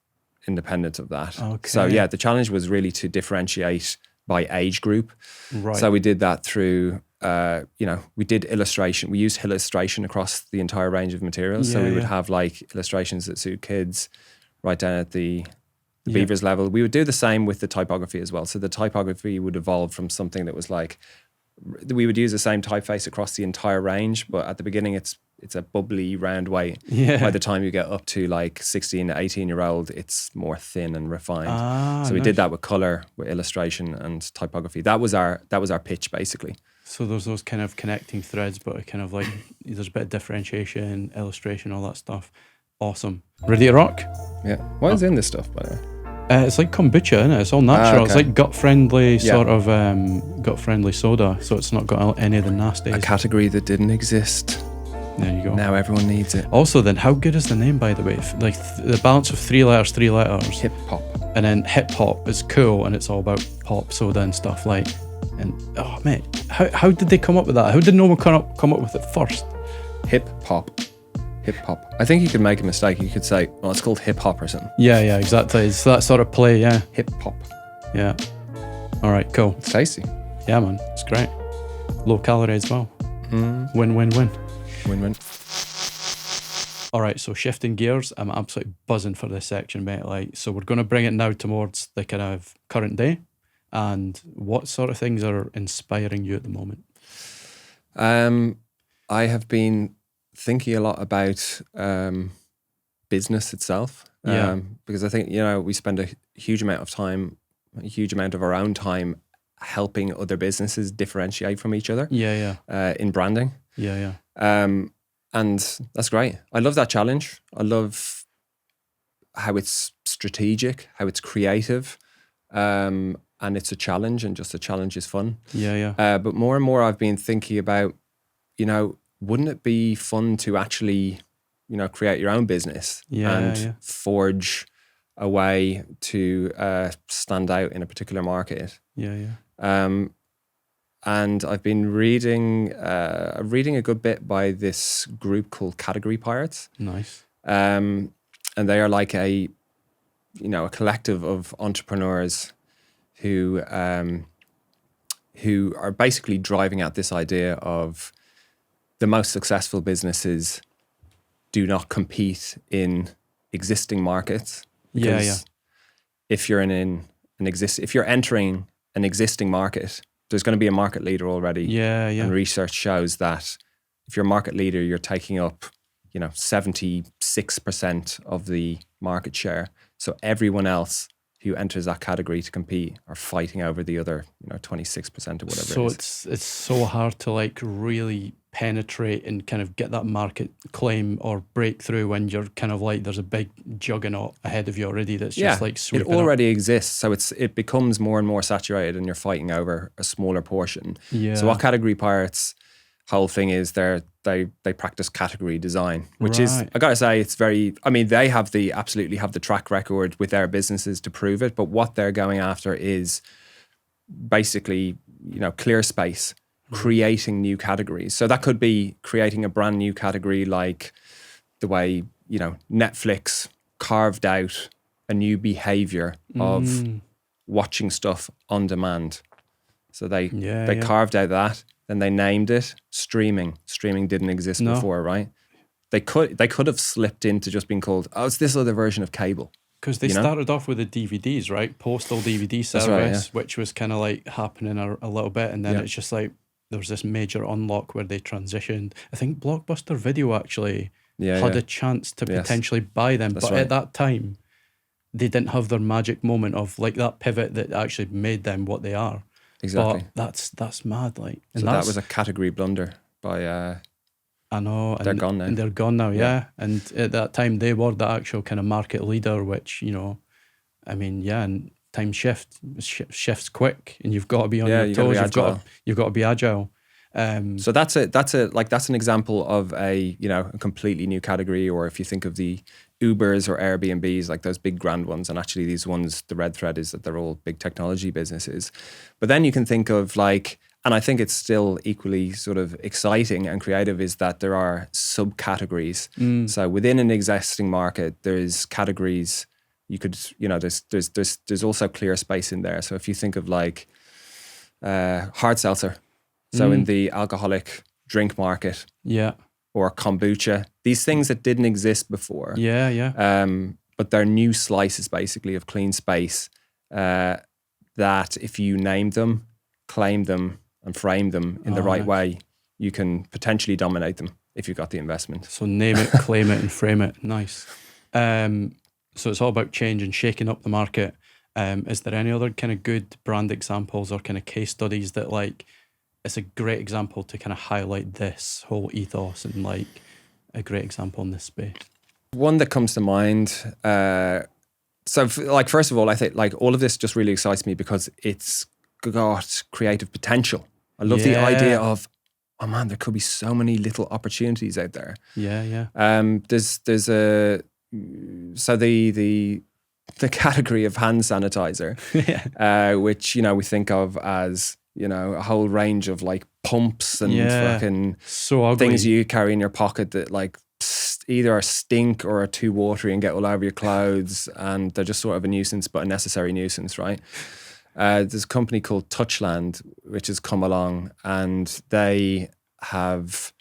independent of that. Okay. So yeah, the challenge was really to differentiate by age group. Right. So we did that through, we did illustration. We used illustration across the entire range of materials. So we would have like illustrations that suit kids right down at the Beavers level. We would do the same with the typography as well. So the typography would evolve from something that was like, we would use the same typeface across the entire range, but at the beginning it's a bubbly round way. Yeah. By the time you get up to like 16 to 18-year-old, it's more thin and refined. So we did that with color, with illustration and typography. That was our pitch basically. So there's those kind of connecting threads, but kind of like there's a bit of differentiation, illustration, all that stuff. Awesome. Ready to rock? Yeah. What is in this stuff, by the way? It's like kombucha, isn't it? It's all natural. Okay. It's like gut-friendly sort of gut-friendly soda, so it's not got any of the nasties. A category that didn't exist. There you go. Now everyone needs it. Also, then, how good is the name, by the way? Like the balance of three letters. Hip hop. And then hip hop is cool, and it's all about pop soda and stuff like. And oh mate, how did they come up with that? How did no one come up with it first? Hip hop. I think you could make a mistake. You could say, well, it's called hip hop or something. Yeah, exactly. It's that sort of play, yeah. Hip hop. Yeah. All right, cool. It's tasty. Yeah, man. It's great. Low calorie as well. Win-win-win. Win-win. All right, so shifting gears, I'm absolutely buzzing for this section, mate. Like, so we're going to bring it now towards the kind of current day. And what sort of things are inspiring you at the moment? I have been thinking a lot about business itself. Because I think, we spend a huge amount of our own time helping other businesses differentiate from each other. In branding. And that's great. I love that challenge. I love how it's strategic, how it's creative, and it's a challenge, and just a challenge is fun. But more and more I've been thinking about, wouldn't it be fun to actually, create your own business and forge a way to stand out in a particular market. And I've been reading a good bit by this group called Category Pirates. Nice. And they are like a collective of entrepreneurs who are basically driving at this idea of the most successful businesses do not compete in existing markets. Because if you're if you're entering an existing market, there's going to be a market leader already. And research shows that if you're a market leader, you're taking up, 76% of the market share. So everyone else who enters that category to compete are fighting over the other, 26% or whatever. So it's so hard to like really penetrate and kind of get that market claim or breakthrough when you're kind of like there's a big juggernaut ahead of you already that's just like sweeping it already exists. So it becomes more and more saturated, and you're fighting over a smaller portion. So what Category Pirates' whole thing is, they practice category design, which is, I gotta say, it's very, they absolutely have the track record with their businesses to prove it, but what they're going after is basically, clear space, creating new categories. So that could be creating a brand new category, like the way, Netflix carved out a new behavior of watching stuff on demand. So they carved out that. Then they named it streaming. Streaming didn't exist before, right? They could have slipped into just being called, it's this other version of cable. Because they started off with the DVDs, right? Postal DVD service, which was kind of like happening a little bit. And then it's just like, there was this major unlock where they transitioned. I think Blockbuster Video actually had a chance to potentially buy them. But at that time, they didn't have their magic moment of like that pivot that actually made them what they are. Exactly. But that's mad, like. And so that was a category blunder by. I know, they're gone now. And they're gone now, And at that time, they were the actual kind of market leader, which and time shifts quick, and you've got to be on your toes. You've got to be agile. So that's an example of a completely new category. Or if you think of the Ubers or Airbnbs, like those big grand ones, and actually these ones, the red thread is that they're all big technology businesses. But then you can think of like, and I think it's still equally sort of exciting and creative, is that there are subcategories. So within an existing market, there's categories. You could, there's also clear space in there. So if you think of like hard seltzer, so in the alcoholic drink market, or kombucha, these things that didn't exist before, but they're new slices basically of clean space that if you name them, claim them, and frame them in the right way, you can potentially dominate them if you've got the investment. So name it, claim it, and frame it. Nice. So it's all about change and shaking up the market. Is there any other kind of good brand examples or kind of case studies that like, it's a great example to kind of highlight this whole ethos and like a great example in this space? One that comes to mind. First of all, I think like all of this just really excites me because it's got creative potential. I love the idea of, oh man, there could be so many little opportunities out there. There's the category of hand sanitizer, which we think of as a whole range of like pumps and fucking things you carry in your pocket that like either stink or are too watery and get all over your clothes, and they're just sort of a nuisance, but a necessary nuisance, right? There's a company called Touchland which has come along, and they have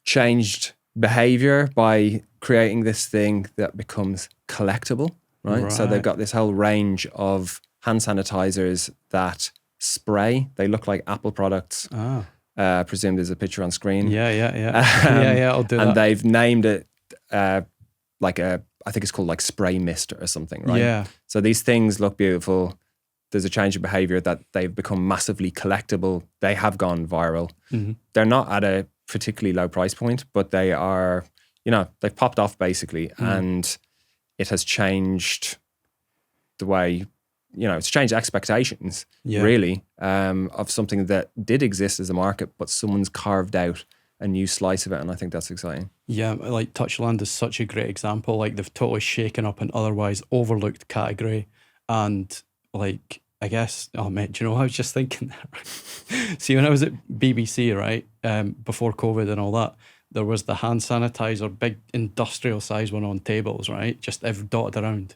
changed behavior by creating this thing that becomes collectible, right? So they've got this whole range of hand sanitizers that spray. They look like Apple products. I presume there's a picture on screen. I'll do that. And they've named it I think it's called like spray mist or something, right? So these things look beautiful. there's a change of behavior that they've become massively collectible. They have gone viral. They're not at a particularly low price point, but they are, they've popped off basically, and it has changed the way, it's changed expectations really, of something that did exist as a market, but someone's carved out a new slice of it, and I think that's exciting. Yeah, like Touchland is such a great example. Like they've totally shaken up an otherwise overlooked category, and like I guess, oh mate, do you know what I was just thinking there? See, when I was at BBC, right, before COVID and all that, there was the hand sanitizer, big industrial size one on tables, right, just dotted around.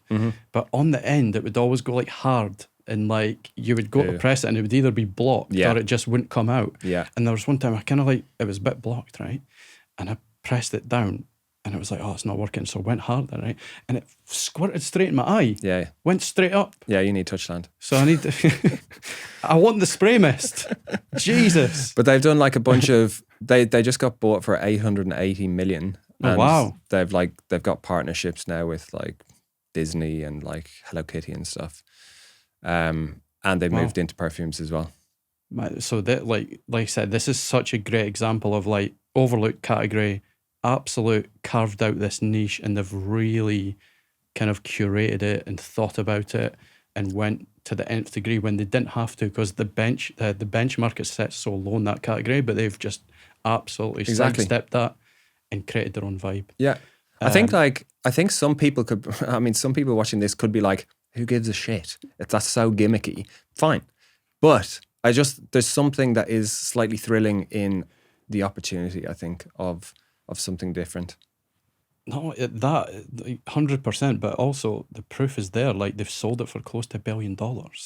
But on the end, it would always go like hard. And like you would go to press it and it would either be blocked or it just wouldn't come out. And there was one time I kind of like, it was a bit blocked, right? And I pressed it down and it was like, oh, it's not working. So I went harder, right? And it squirted straight in my eye. Went straight up. Yeah, you need Touchland. So I need to, I want the spray mist. Jesus. But they've done like a bunch of, they just got bought for 880 million. Oh, wow. They've got partnerships now with like Disney and like Hello Kitty and stuff. And they've moved into perfumes as well. So that, like I said, this is such a great example of like overlooked category, absolute carved out this niche, and they've really kind of curated it and thought about it and went to the nth degree when they didn't have to, because the benchmark is set so low in that category, but they've just absolutely sidestepped that and created their own vibe. Yeah. I think some people some people watching this could be like, who gives a shit? If that's so gimmicky, fine. But there's something that is slightly thrilling in the opportunity, I think, of something different. No, that 100%, but also the proof is there. Like they've sold it for close to $1 billion.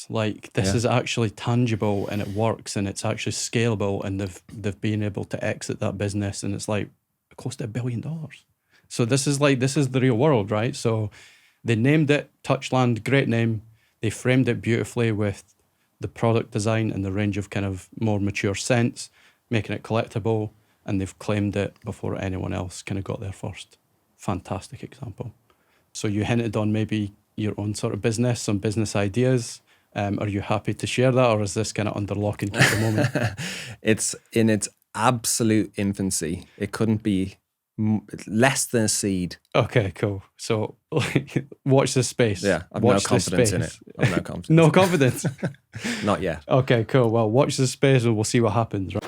Like this is actually tangible and it works and it's actually scalable, and they've been able to exit that business, and it's like close to $1 billion. So this is the real world, right? So they named it Touchland, great name. They framed it beautifully with the product design and the range of kind of more mature scents, making it collectible, and they've claimed it before anyone else kind of got there first. Fantastic example. So you hinted on maybe your own sort of business, some business ideas. Are you happy to share that, or is this kind of under lock and key at the moment? It's in its absolute infancy. It couldn't be less than a seed. Okay, cool. So watch this space. Yeah, I've no confidence in it. I've no confidence. No confidence? Not yet. Okay, cool. Well, watch this space and we'll see what happens, right?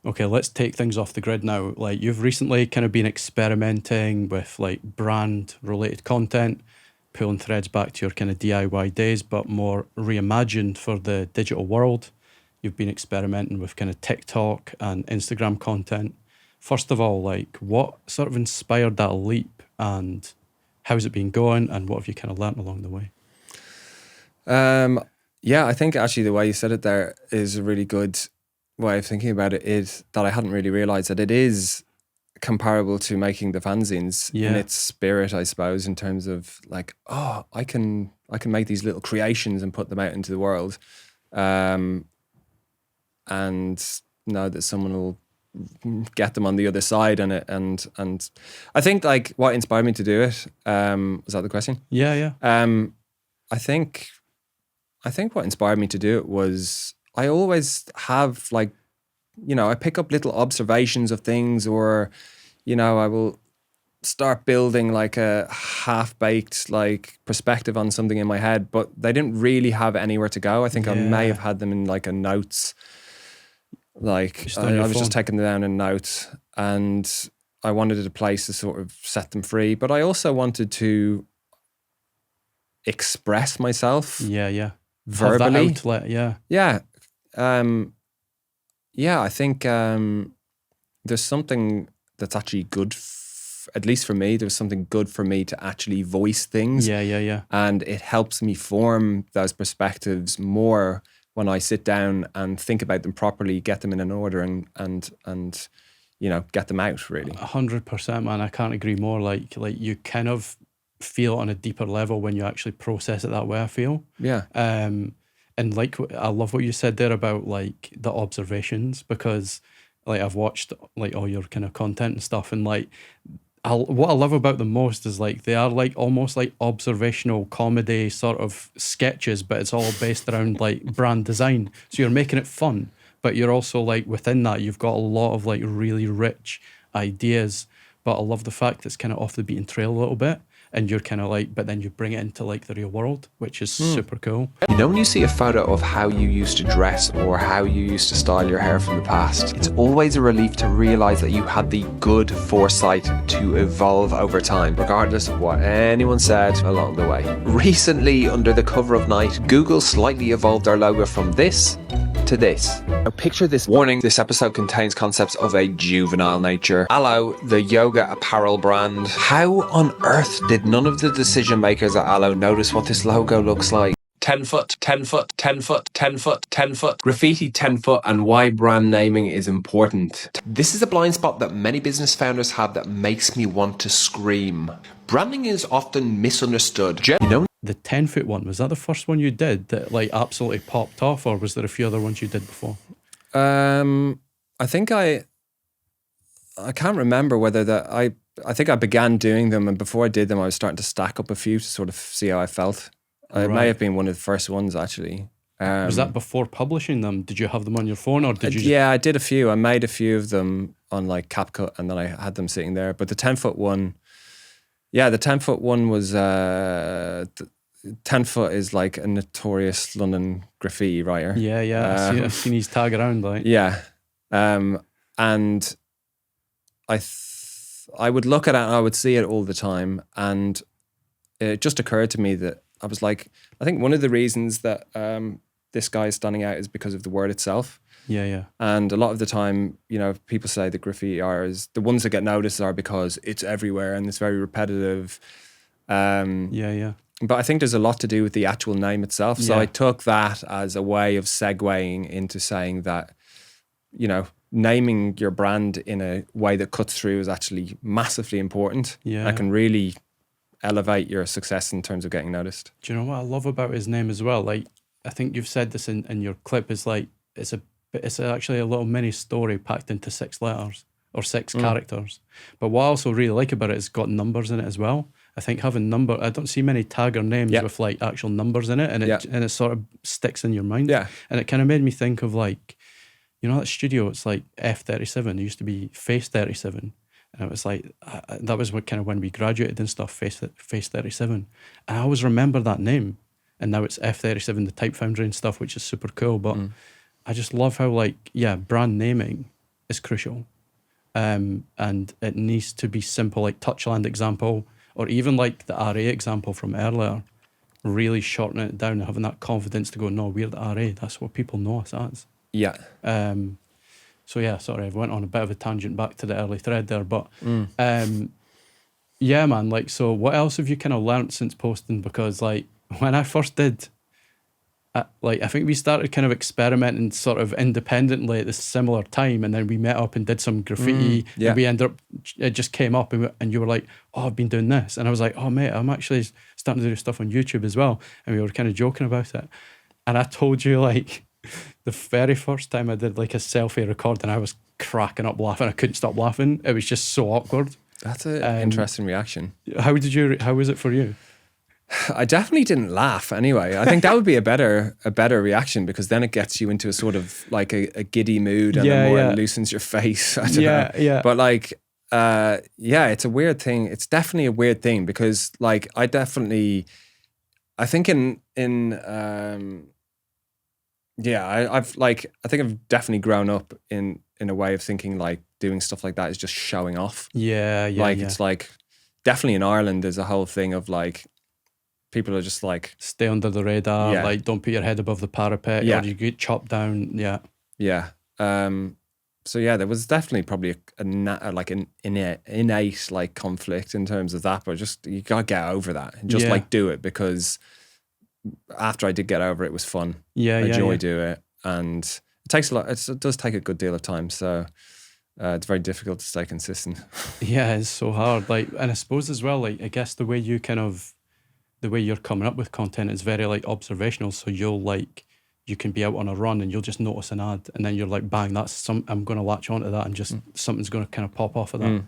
Okay, let's take things off the grid now. Like you've recently kind of been experimenting with like brand related content, pulling threads back to your kind of DIY days, but more reimagined for the digital world. You've been experimenting with kind of TikTok and Instagram content. First of all, like what sort of inspired that leap, and how's it been going, and what have you kind of learnt along the way? Yeah, I think actually the way you said it there is a really good way of thinking about it, is that I hadn't really realised that it is comparable to making the fanzines in its spirit, I suppose, in terms of like, oh, I can make these little creations and put them out into the world. And know that someone will get them on the other side, and I think like what inspired me to do it, was that the question? Yeah. I think what inspired me to do it was I always have like, I pick up little observations of things, or I will start building like a half-baked like perspective on something in my head, but they didn't really have anywhere to go. I think I may have had them in like a notes. Like I was just taking them down in notes, and I wanted a place to sort of set them free, but I also wanted to express myself. Yeah. Verbally. Have that outlet, Yeah. I think there's something that's actually good, at least for me, there's something good for me to actually voice things. Yeah. And it helps me form those perspectives more when I sit down and think about them properly, get them in an order, and get them out, really. 100%, man. I can't agree more. Like you kind of feel it on a deeper level when you actually process it that way, I feel. Yeah. And like, I love what you said there about like the observations, because like I've watched like all your kind of content and stuff, and like what I love about them most is like they are like almost like observational comedy sort of sketches, but it's all based around like brand design. So you're making it fun, but you're also like within that you've got a lot of like really rich ideas. But I love the fact it's kind of off the beaten trail a little bit, and you're kind of like, but then you bring it into like the real world, which is super cool. You know, when you see a photo of how you used to dress or how you used to style your hair from the past, it's always a relief to realize that you had the good foresight to evolve over time, regardless of what anyone said along the way. Recently, under the cover of night, Google slightly evolved their logo from this to this. Now picture this. Warning, this episode contains concepts of a juvenile nature. Aloe, the yoga apparel brand. How on earth did none of the decision makers at Aloe notice what this logo looks like? 10 foot, 10 foot, 10 foot, 10 foot, 10 foot. Graffiti 10 foot and why brand naming is important. This is a blind spot that many business founders have that makes me want to scream. Branding is often misunderstood. You know, The 10-foot one, was that the first one you did that like absolutely popped off, or was there a few other ones you did before? I think I can't remember whether that I think I began doing them, and before I did them I was starting to stack up a few to sort of see how I felt. It may have been one of the first ones actually. Was that before publishing them? Did you have them on your phone, or did you Yeah, I did a few. I made a few of them on like CapCut, and then I had them sitting there. But the 10-foot one, yeah, the 10-foot one was 10 foot is like a notorious London graffiti writer. Yeah, I've seen his tag around, like. Yeah. And I would look at it and I would see it all the time. And it just occurred to me that I was like, I think one of the reasons that this guy is standing out is because of the word itself. Yeah. And a lot of the time, you know, people say the graffiti are the ones that get noticed are because it's everywhere and it's very repetitive. Yeah. But I think there's a lot to do with the actual name itself. So I took that as a way of segueing into saying that, you know, naming your brand in a way that cuts through is actually massively important. Yeah. That can really elevate your success in terms of getting noticed. Do you know what I love about his name as well? Like, I think you've said this in your clip, is like, it's actually a little mini story packed into 6 letters or 6 characters. But what I also really like about it is it's got numbers in it as well. I think having I don't see many tagger names with like actual numbers in it, and it sort of sticks in your mind. Yeah. And it kind of made me think of like, you know, that studio, it's like F37. It used to be Face 37. And it was like, that was what kind of when we graduated and stuff, Face 37. And I always remember that name. And now it's F37, the Type Foundry and stuff, which is super cool. But I just love how like, brand naming is crucial. And it needs to be simple, like Touchland example, or even like the RA example from earlier, really shortening it down and having that confidence to go, no, we're the RA. That's what people know us as. Yeah. So yeah, sorry, I went on a bit of a tangent back to the early thread there, but yeah, man, like, so what else have you kind of learnt since posting? Because like when I first did, I think we started kind of experimenting sort of independently at this similar time, and then we met up and did some graffiti, and we ended up, it just came up, and you were like, oh, I've been doing this, and I was like, oh mate, I'm actually starting to do stuff on YouTube as well, and we were kind of joking about it, and I told you like the very first time I did like a selfie recording, I was cracking up laughing. I couldn't stop laughing. It was just so awkward. That's an interesting reaction. How was it for you? I definitely didn't laugh anyway. I think that would be a better reaction, because then it gets you into a sort of like a giddy mood, and it more loosens your face. I don't know. Yeah. But like, it's a weird thing. It's definitely a weird thing, because like I think I've definitely grown up in a way of thinking like doing stuff like that is just showing off. It's like definitely in Ireland there's a whole thing of like people are just like stay under the radar, like don't put your head above the parapet, or you get chopped down. So there was definitely probably an innate like conflict in terms of that, but just you gotta get over that and just like do it, because after I did get over it was fun. I enjoy doing it, and it takes a lot. It does take a good deal of time, so it's very difficult to stay consistent. It's so hard. Like, and I suppose as well, like I guess the way you're coming up with content is very like observational. So you can be out on a run and you'll just notice an ad, and then you're like, bang, I'm going to latch onto that, and just something's going to kind of pop off of that.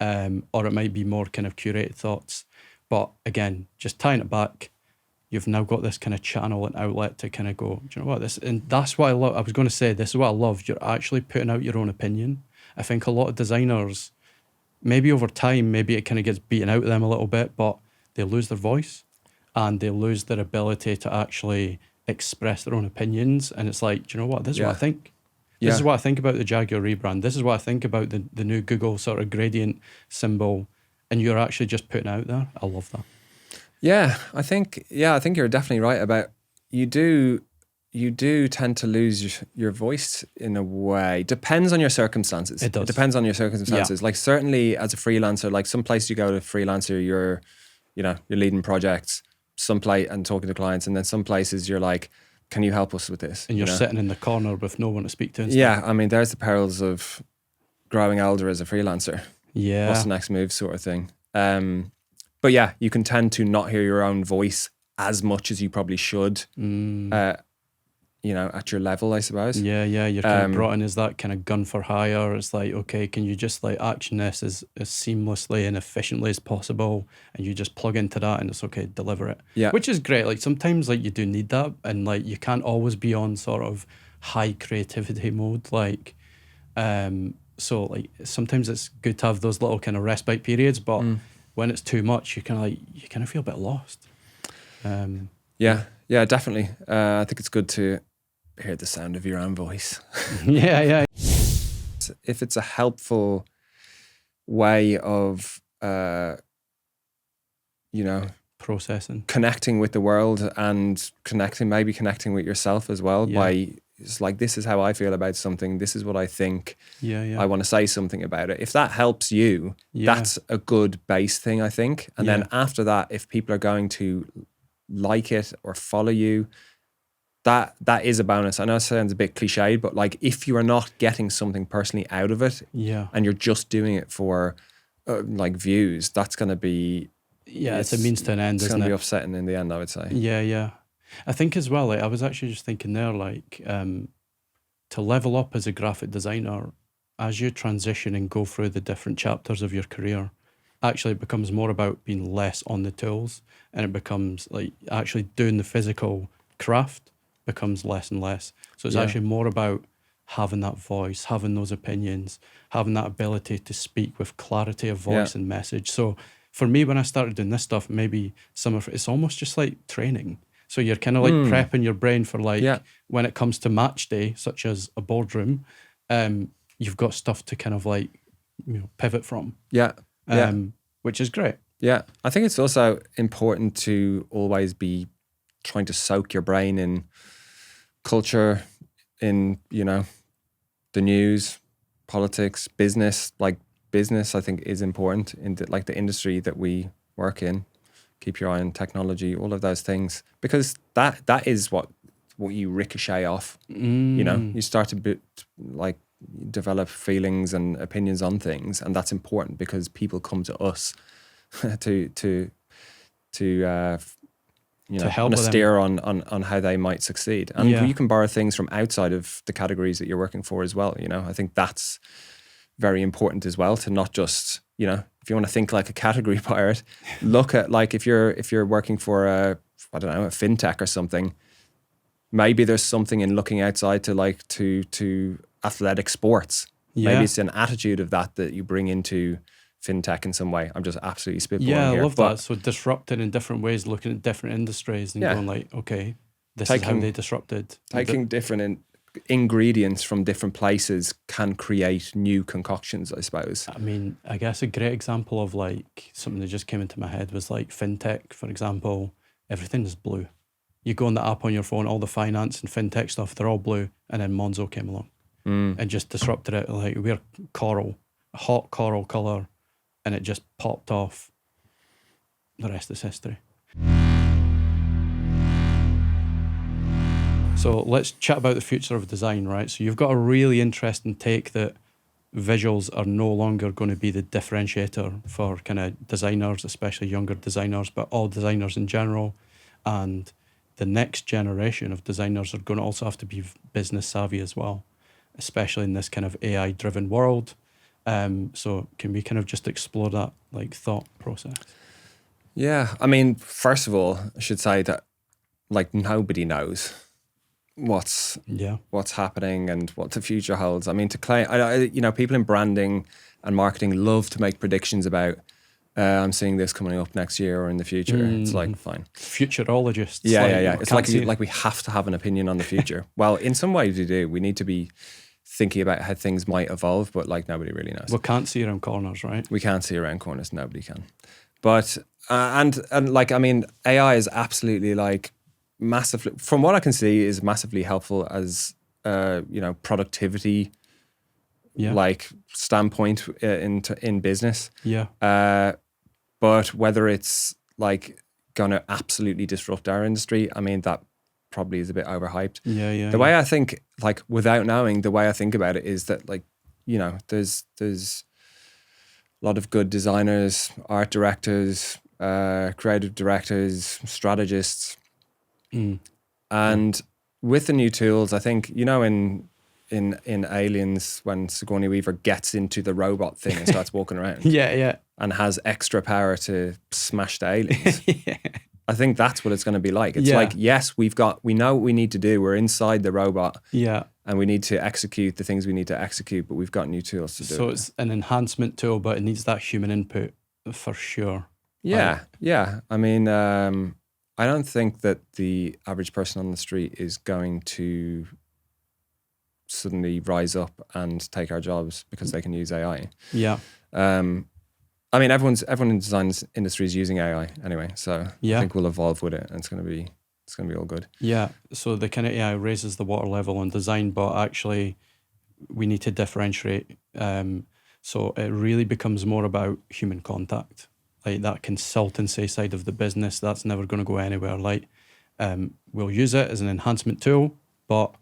or it might be more kind of curated thoughts. But again, just tying it back, you've now got this kind of channel and outlet to kind of go, do you know what, this, and that's what I love. I was going to say, this is what I love. You're actually putting out your own opinion. I think a lot of designers, maybe over time, maybe it kind of gets beaten out of them a little bit, but they lose their voice and they lose their ability to actually express their own opinions. And it's like, do you know what, this is what I think. This is what I think about the Jaguar rebrand. This is what I think about the new Google sort of gradient symbol. And you're actually just putting it out there. I love that. Yeah, I think you're definitely right about you do tend to lose your voice in a way. Depends on your circumstances. It does. It depends on your circumstances. Like certainly as a freelancer, like some place you go to freelancer, you're leading projects, and talking to clients, and then some places you're like, can you help us with this? And you're sitting in the corner with no one to speak to. And yeah, stuff. I mean, there's the perils of growing older as a freelancer. Yeah. What's the next move sort of thing. But yeah, you can tend to not hear your own voice as much as you probably should, at your level, I suppose. Yeah, you're kind of brought in as that kind of gun for hire. It's like, okay, can you just like action this as seamlessly and efficiently as possible? And you just plug into that and it's okay, deliver it. Yeah. Which is great. Like sometimes like you do need that, and like you can't always be on sort of high creativity mode. Like, so like sometimes it's good to have those little kind of respite periods, but when it's too much, you kind of feel a bit lost. Yeah, definitely. I think it's good to hear the sound of your own voice. Yeah. If it's a helpful way of, processing, connecting with the world and connecting with yourself as well by, it's like, this is how I feel about something. This is what I think. Yeah. I want to say something about it. If that helps you, that's a good base thing, I think. And then after that, if people are going to like it or follow you, that is a bonus. I know it sounds a bit cliched, but like if you are not getting something personally out of it, and you're just doing it for like views, that's going to be it's a means to an end. It's going to be upsetting in the end, I would say. Yeah. I think as well, like, I was actually just thinking there, like, to level up as a graphic designer, as you transition and go through the different chapters of your career, actually it becomes more about being less on the tools, and it becomes like actually doing the physical craft becomes less and less. So it's actually more about having that voice, having those opinions, having that ability to speak with clarity of voice and message. So for me, when I started doing this stuff, maybe it's almost just like training. So you're kind of like prepping your brain for like when it comes to match day, such as a boardroom, you've got stuff to kind of like pivot from. Which is great. Yeah, I think it's also important to always be trying to soak your brain in culture, in the news, politics, business. Like business, I think is important in the industry that we work in. Keep your eye on technology, all of those things, because that is what you ricochet off. You start to develop feelings and opinions on things, and that's important because people come to us to help them steer on how they might succeed, and you can borrow things from outside of the categories that you're working for as well. I think that's very important as well, to not just if you want to think like a category pirate, look at like if you're working for a fintech or something, maybe there's something in looking outside to athletic sports. Maybe it's an attitude of that you bring into fintech in some way. I'm just absolutely spitballing here. I love that. So disrupting in different ways, looking at different industries and going like, okay, this is how they disrupted. Taking different ingredients from different places can create new concoctions, I suppose. I mean, I guess a great example of like something that just came into my head was like fintech, for example. Everything is blue. You go on the app on your phone, all the finance and fintech stuff, they're all blue. And then Monzo came along and just disrupted it. Like we're coral, a hot coral color, and it just popped off. The rest is history. So let's chat about the future of design, right? So you've got a really interesting take that visuals are no longer going to be the differentiator for kind of designers, especially younger designers, but all designers in general. And the next generation of designers are going to also have to be business savvy as well, especially in this kind of AI-driven world. So can we kind of just explore that like thought process? Yeah, I mean, first of all, I should say that like nobody knows what's happening and what the future holds. I mean, to claim, people in branding and marketing love to make predictions about. I'm seeing this coming up next year or in the future. It's like fine. Futurologists. Yeah. It's like we have to have an opinion on the future. Well, in some ways we do. We need to be thinking about how things might evolve, but like nobody really knows. We can't see around corners, right? We can't see around corners. Nobody can. But and like I mean, AI is absolutely like massively, from what I can see, is massively helpful as productivity, like standpoint in business. Yeah. But whether it's like going to absolutely disrupt our industry, I mean, that probably is a bit overhyped. Yeah. The way I think, like without knowing, the way I think about it is that like, there's a lot of good designers, art directors, creative directors, strategists. And with the new tools, I think, in Aliens, when Sigourney Weaver gets into the robot thing and starts walking around. Yeah. And has extra power to smash the aliens. I think that's what it's going to be like. It's like, yes, we know what we need to do. We're inside the robot. Yeah. And we need to execute the things we need to execute, but we've got new tools to do. So it's an enhancement tool, but it needs that human input for sure. Yeah. I mean, I don't think that the average person on the street is going to suddenly rise up and take our jobs because they can use AI. Yeah. I mean, everyone in the design industry is using AI anyway, so I think we'll evolve with it, and it's going to be all good. Yeah. So the kind of AI raises the water level on design, but actually, we need to differentiate. So it really becomes more about human contact, like that consultancy side of the business. That's never going to go anywhere. Like, we'll use it as an enhancement tool, but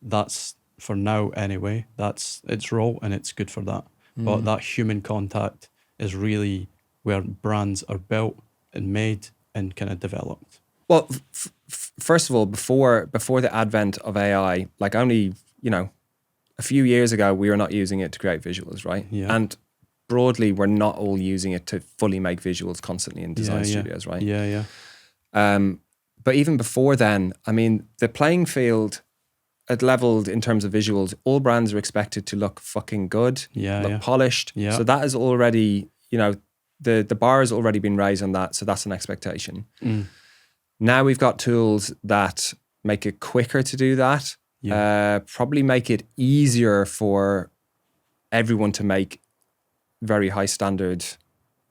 that's for now anyway. That's its role, and it's good for that. But that human contact is really where brands are built and made and kind of developed. Well, first of all, before the advent of AI, like only, a few years ago, we were not using it to create visuals, right? Yeah. And broadly, we're not all using it to fully make visuals constantly in design studios, right? Yeah. But even before then, I mean, the playing field had leveled in terms of visuals. All brands are expected to look fucking good, look polished. Yeah. So that is already, the bar has already been raised on that. So that's an expectation. Now we've got tools that make it quicker to do that. Probably make it easier for everyone to make very high standard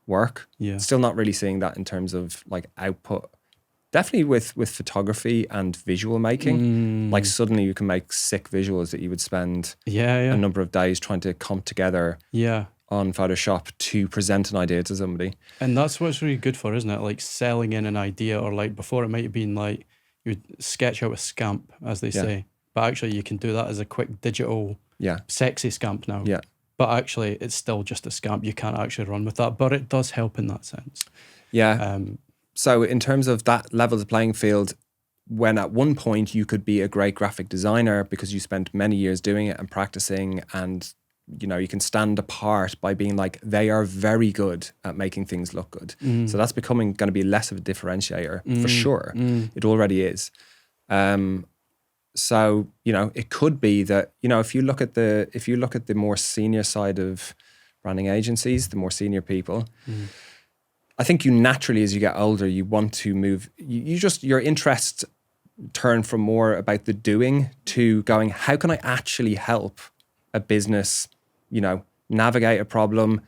work. Still not really seeing that in terms of like output. Definitely with photography and visual making. Like suddenly you can make sick visuals that you would spend a number of days trying to come together on Photoshop to present an idea to somebody. And that's what's really good for, isn't it? Like selling in an idea, or like before it might have been like you would sketch out a scamp, as they say. But actually you can do that as a quick digital sexy scamp now. But actually it's still just a scamp. You can't actually run with that, but it does help in that sense. So in terms of that level of playing field, when at one point you could be a great graphic designer because you spent many years doing it and practicing, and you can stand apart by being like, they are very good at making things look good. So that's going to be less of a differentiator for sure. It already is. So it could be that if you look at the more senior side of branding agencies, the more senior people. I think you naturally, as you get older, you want to move. Your interests turn from more about the doing to going, how can I actually help a business, navigate a problem,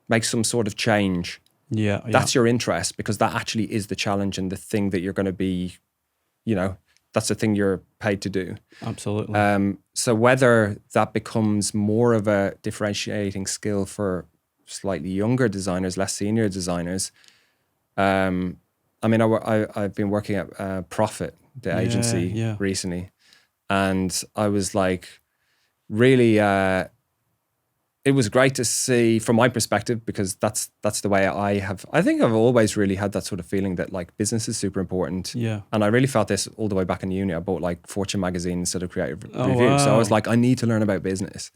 make some sort of change? That's your interest, because that actually is the challenge and the thing that you're going to be, that's the thing you're paid to do. Absolutely. So whether that becomes more of a differentiating skill for slightly younger designers, less senior designers. I mean, I've been working at Profit, the agency, recently, and I was like, really, it was great to see from my perspective, because that's the way I think I've always really had that sort of feeling that like business is super important. And I really felt this all the way back in uni. I bought like Fortune magazine instead of Creative Review. Wow. So I was like, I need to learn about business.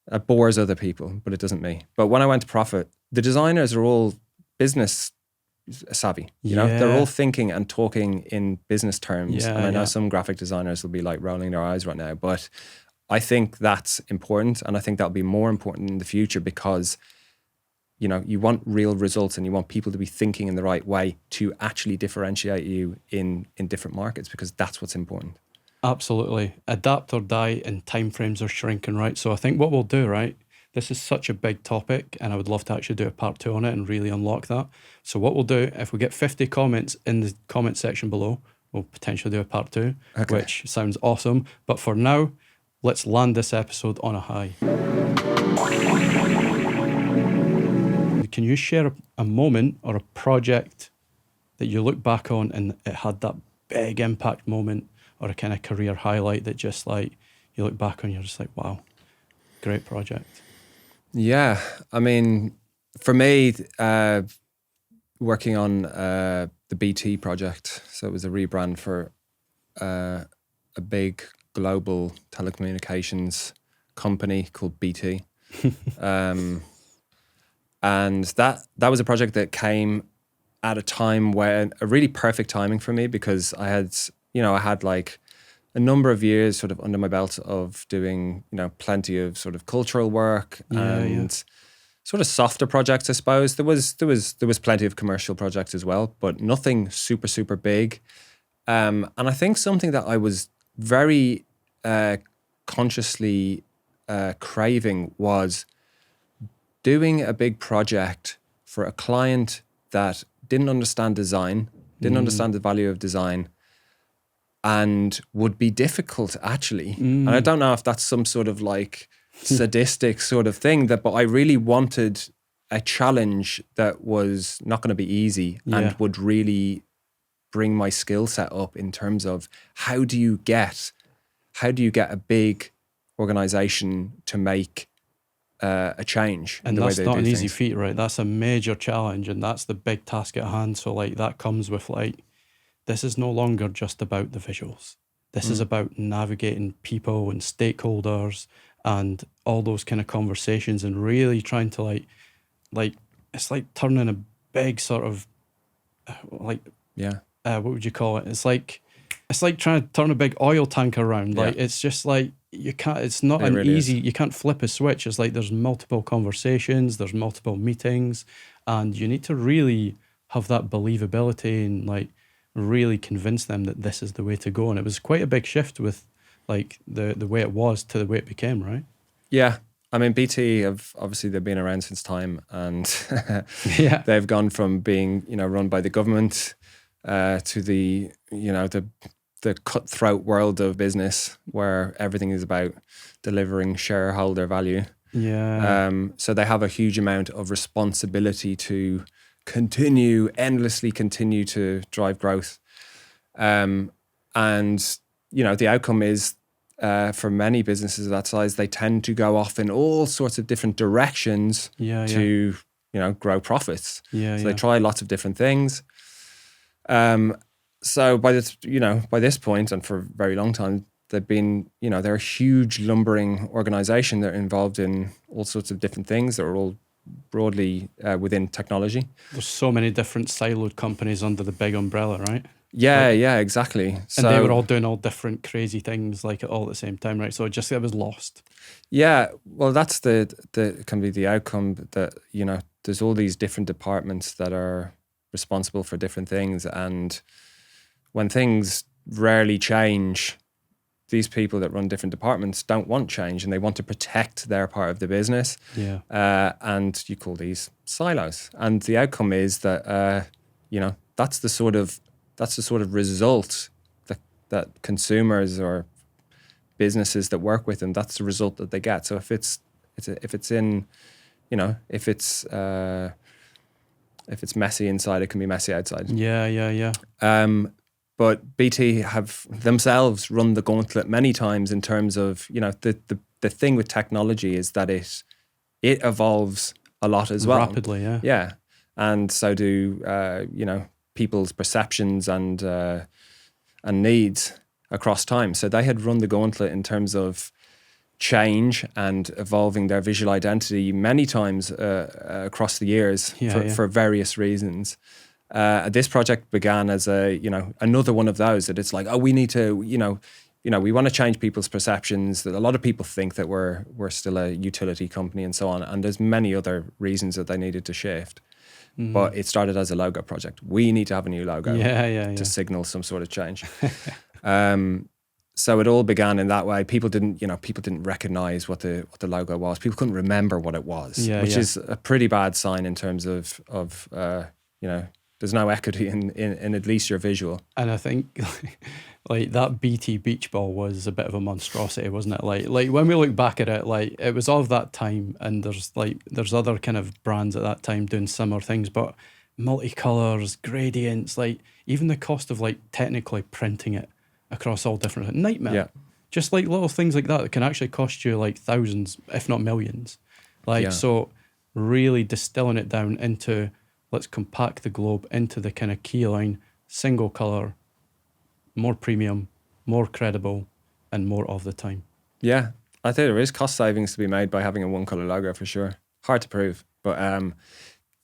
It bores other people, but it doesn't me. But when I went to Profit, the designers are all business savvy. You know, they're all thinking and talking in business terms. And I know some graphic designers will be like rolling their eyes right now, but I think that's important. And I think that'll be more important in the future because, you know, you want real results and you want people to be thinking in the right way to actually differentiate you in different markets, because that's what's important. Absolutely. Adapt or die, and timeframes are shrinking, right? So I think what we'll do, right, this is such a big topic and I would love to actually do a part 2 on it and really unlock that. So what we'll do, if we get 50 comments in the comment section below, we'll potentially do a part 2, which sounds awesome. But for now, let's land this episode on a high. Can you share a moment or a project that you look back on and it had that big impact moment, or a kind of career highlight that just like you look back on and you're just like, wow, great project? Yeah, I mean, for me, working on the BT project, so it was a rebrand for a big global telecommunications company called BT. And that was a project that came at a time when a really perfect timing for me, because I had like a number of years sort of under my belt of doing, you know, plenty of sort of cultural work and sort of softer projects, I suppose. There was plenty of commercial projects as well, but nothing super, super big. And I think something that I was very consciously craving was doing a big project for a client that didn't understand design, didn't understand the value of design, and would be difficult actually. And I don't know if that's some sort of like sadistic sort of thing, but I really wanted a challenge that was not going to be easy and would really bring my skill set up in terms of how do you get a big organization to make a change. And that's not an easy feat, right? That's a major challenge, and that's the big task at hand. So like that comes with like, this is no longer just about the visuals. This is about navigating people and stakeholders and all those kind of conversations, and really trying to like it's like turning a big sort of like what would you call it? It's like trying to turn a big oil tank around. Like it's just like you can't. It's not an really easy. You can't flip a switch. It's like there's multiple conversations, there's multiple meetings, and you need to really have that believability and like really convince them that this is the way to go. And it was quite a big shift with like the way it was to the way it became, right? Yeah. I mean, BT they've been around since time, and they've gone from being, you know, run by the government to the, you know, the cutthroat world of business where everything is about delivering shareholder value. Yeah. So they have a huge amount of responsibility to endlessly continue to drive growth. And, you know, the outcome is, for many businesses of that size, they tend to go off in all sorts of different directions to, you know, grow profits. So they try lots of different things. So by this point, and for a very long time, they've been, you know, they're a huge lumbering organization. They're involved in all sorts of different things. They're all broadly within technology. There's so many different siloed companies under the big umbrella, right? Yeah, exactly. And they were all doing all different crazy things like all at the same time, right? So it was lost. Yeah, well, that's can be the outcome, that, you know, there's all these different departments that are responsible for different things, and when things rarely change, these people that run different departments don't want change, and they want to protect their part of the business. Yeah. And you call these silos, and the outcome is that you know, that's the sort of result that consumers or businesses that work with them, that's the result that they get. So if it's messy inside, it can be messy outside. Yeah. But BT have themselves run the gauntlet many times in terms of, you know, the thing with technology is that it evolves a lot as well. Rapidly, yeah. Yeah. And so do, you know, people's perceptions and needs across time. So they had run the gauntlet in terms of change and evolving their visual identity many times across the years for various reasons. This project began as another one of those that it's like, oh, we need to, we want to change people's perceptions. That a lot of people think that we're still a utility company and so on. And there's many other reasons that they needed to shift. But it started as a logo project. We need to have a new logo to signal some sort of change. So it all began in that way. People didn't recognize what the logo was. People couldn't remember what it was, which is a pretty bad sign in terms of there's no equity in at least your visual. And I think like that BT beach ball was a bit of a monstrosity, wasn't it? Like when we look back at it, like it was of that time, and there's other kind of brands at that time doing similar things, but multicolors, gradients, like even the cost of like technically printing it across all different nightmare. Yeah. Just like little things like that can actually cost you like thousands, if not millions. So really distilling it down into, let's compact the globe into the kind of key line, single colour, more premium, more credible, and more of the time. Yeah. I think there is cost savings to be made by having a one colour logo for sure. Hard to prove. But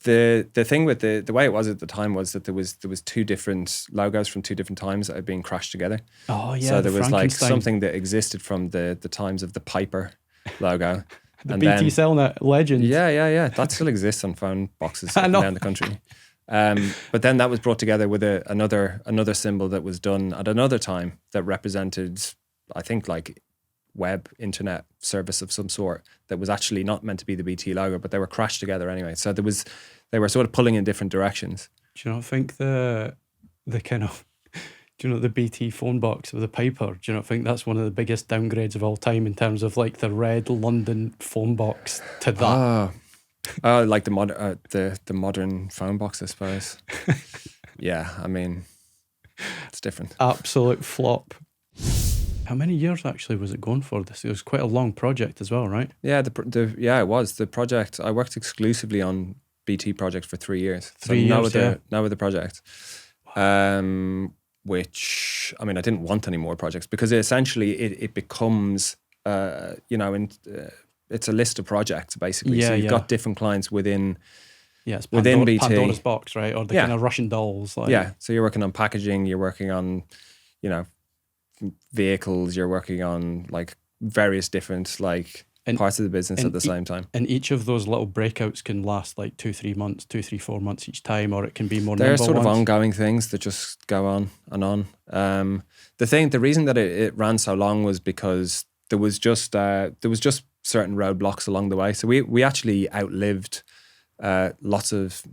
the thing with the way it was at the time was that there was two different logos from two different times that had been crashed together. Oh yeah. So there was like something that existed from the times of the Piper logo. The BT Cellnet legend. Yeah. That still exists on phone boxes around the country. But then that was brought together with another symbol that was done at another time that represented, I think, like web internet service of some sort that was actually not meant to be the BT logo, but they were crashed together anyway. So they were sort of pulling in different directions. Do you not think the kind of, do you know, the BT phone box with the Piper, do you not think that's one of the biggest downgrades of all time in terms of like the red London phone box to that? Oh, like the modern phone box, I suppose. Yeah, I mean, it's different. Absolute flop. How many years actually was it going for? This it was quite a long project as well, right? Yeah, it was the project. I worked exclusively on BT project for 3 years. No other project. Which, I mean, I didn't want any more projects because essentially it becomes, it's a list of projects basically. So you've got different clients within. Yes, within BT. Pandora's box, right? Or the kind of Russian dolls. Like. Yeah, so you're working on packaging, you're working on, vehicles, you're working on like various different parts of the business at the same time. And each of those little breakouts can last like 2-3 months, 4 months each time, or it can be more. There are sort of ongoing things that just go on and on. The reason that it ran so long was because there was just certain roadblocks along the way. So we actually outlived lots of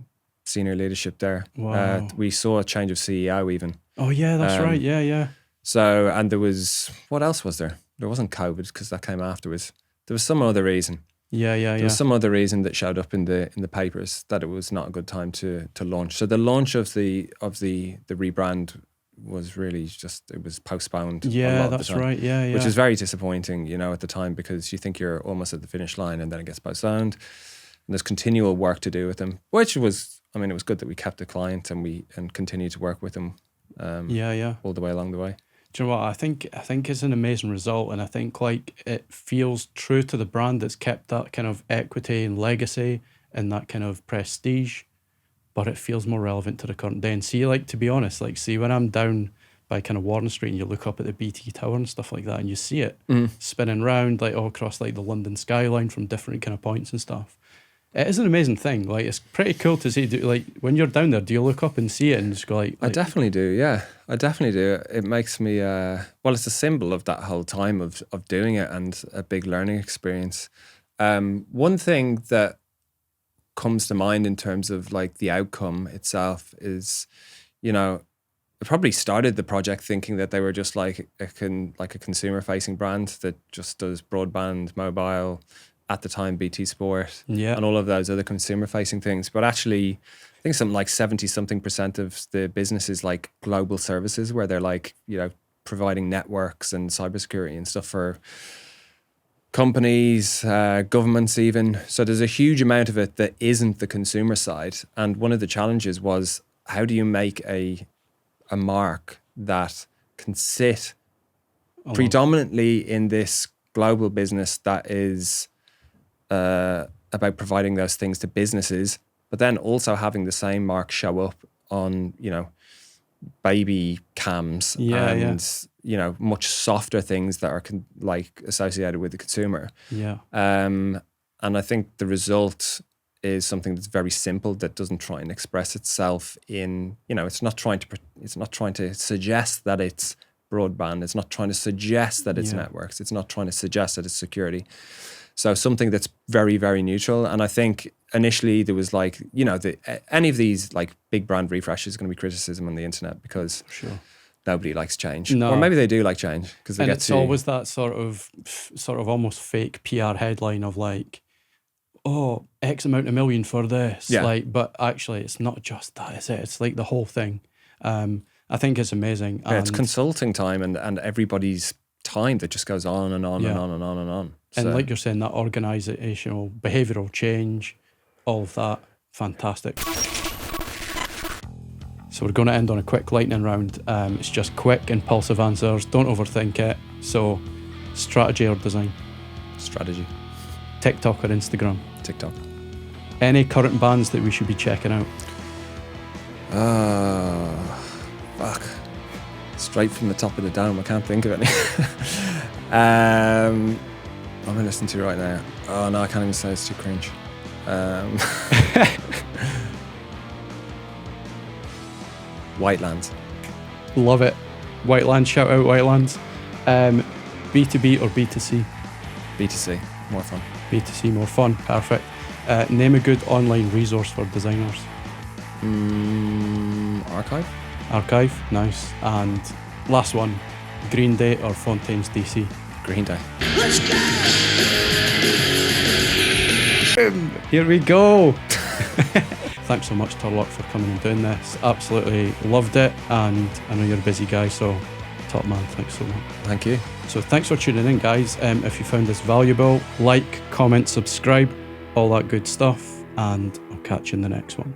senior leadership there. Wow. We saw a change of CEO even. Oh yeah, that's right. Yeah. So, and there was, what else was there? There wasn't COVID because that came afterwards. There was some other reason. Yeah. There was some other reason that showed up in the papers that it was not a good time to launch. So the launch of the rebrand was really it was postponed. Yeah, that's right. Yeah. Which is very disappointing, at the time, because you think you're almost at the finish line and then it gets postponed. And there's continual work to do with them, which was, I mean, it was good that we kept the client and continued to work with them. All the way along the way. Do you know what? I think it's an amazing result, and I think like it feels true to the brand that's kept that kind of equity and legacy and that kind of prestige, but it feels more relevant to the current day. And see, like, to be honest, like, see when I'm down by kind of Warren Street and you look up at the BT Tower and stuff like that, and you see it spinning round like all across like the London skyline from different kind of points and stuff. It is an amazing thing. Like, it's pretty cool to see. Like, when you're down there, do you look up and see it and just go like I definitely do. Yeah, I definitely do. It makes me. It's a symbol of that whole time of doing it and a big learning experience. One thing that comes to mind in terms of like the outcome itself is, I probably started the project thinking that they were just like a consumer facing brand that just does broadband, mobile. At the time, BT Sport, and all of those other consumer-facing things. But actually, I think something like 70-something% of the business is like global services, where they're like, providing networks and cybersecurity and stuff for companies, governments even. So there's a huge amount of it that isn't the consumer side. And one of the challenges was, how do you make a mark that can sit predominantly in this global business that is about providing those things to businesses, but then also having the same mark show up on, baby cams and much softer things that are like associated with the consumer. Yeah. And I think the result is something that's very simple, that doesn't try and express itself in, it's not trying to suggest that it's broadband. It's not trying to suggest that it's networks. It's not trying to suggest that it's security. So something that's very, very neutral. And I think initially there was like, any of these like big brand refreshes is going to be criticism on the internet because nobody likes change. No. Or maybe they do like change because they it's always that sort of almost fake PR headline of like, oh, X amount of million for this. Yeah. Like, but actually it's not just that, is it? It's like the whole thing. I think it's amazing. Yeah, it's consulting time and everybody's time that just goes on and on and on and on and on. And like you're saying, that organisational, behavioural change, all of that, fantastic. So we're going to end on a quick lightning round. It's just quick, impulsive answers. Don't overthink it. So, strategy or design? Strategy. TikTok or Instagram? TikTok. Any current bands that we should be checking out? Fuck. Straight from the top of the dome. I can't think of any. What am I listening to right now? Oh no, I can't even say, it's too cringe. Whitelands. Love it. Whitelands, shout out Whitelands. B2B or B2C? B2C, more fun. B2C, more fun, perfect. Name a good online resource for designers. Archive? Archive, nice. And last one, Green Day or Fontaine's DC? Green Day. Here we go. Thanks so much, Turlough, for coming and doing this. Absolutely loved it, and I know you're a busy guy, so top man, thanks so much. Thank you. So thanks for tuning in, guys. If you found this valuable, like, comment, subscribe, all that good stuff, and I'll catch you in the next one.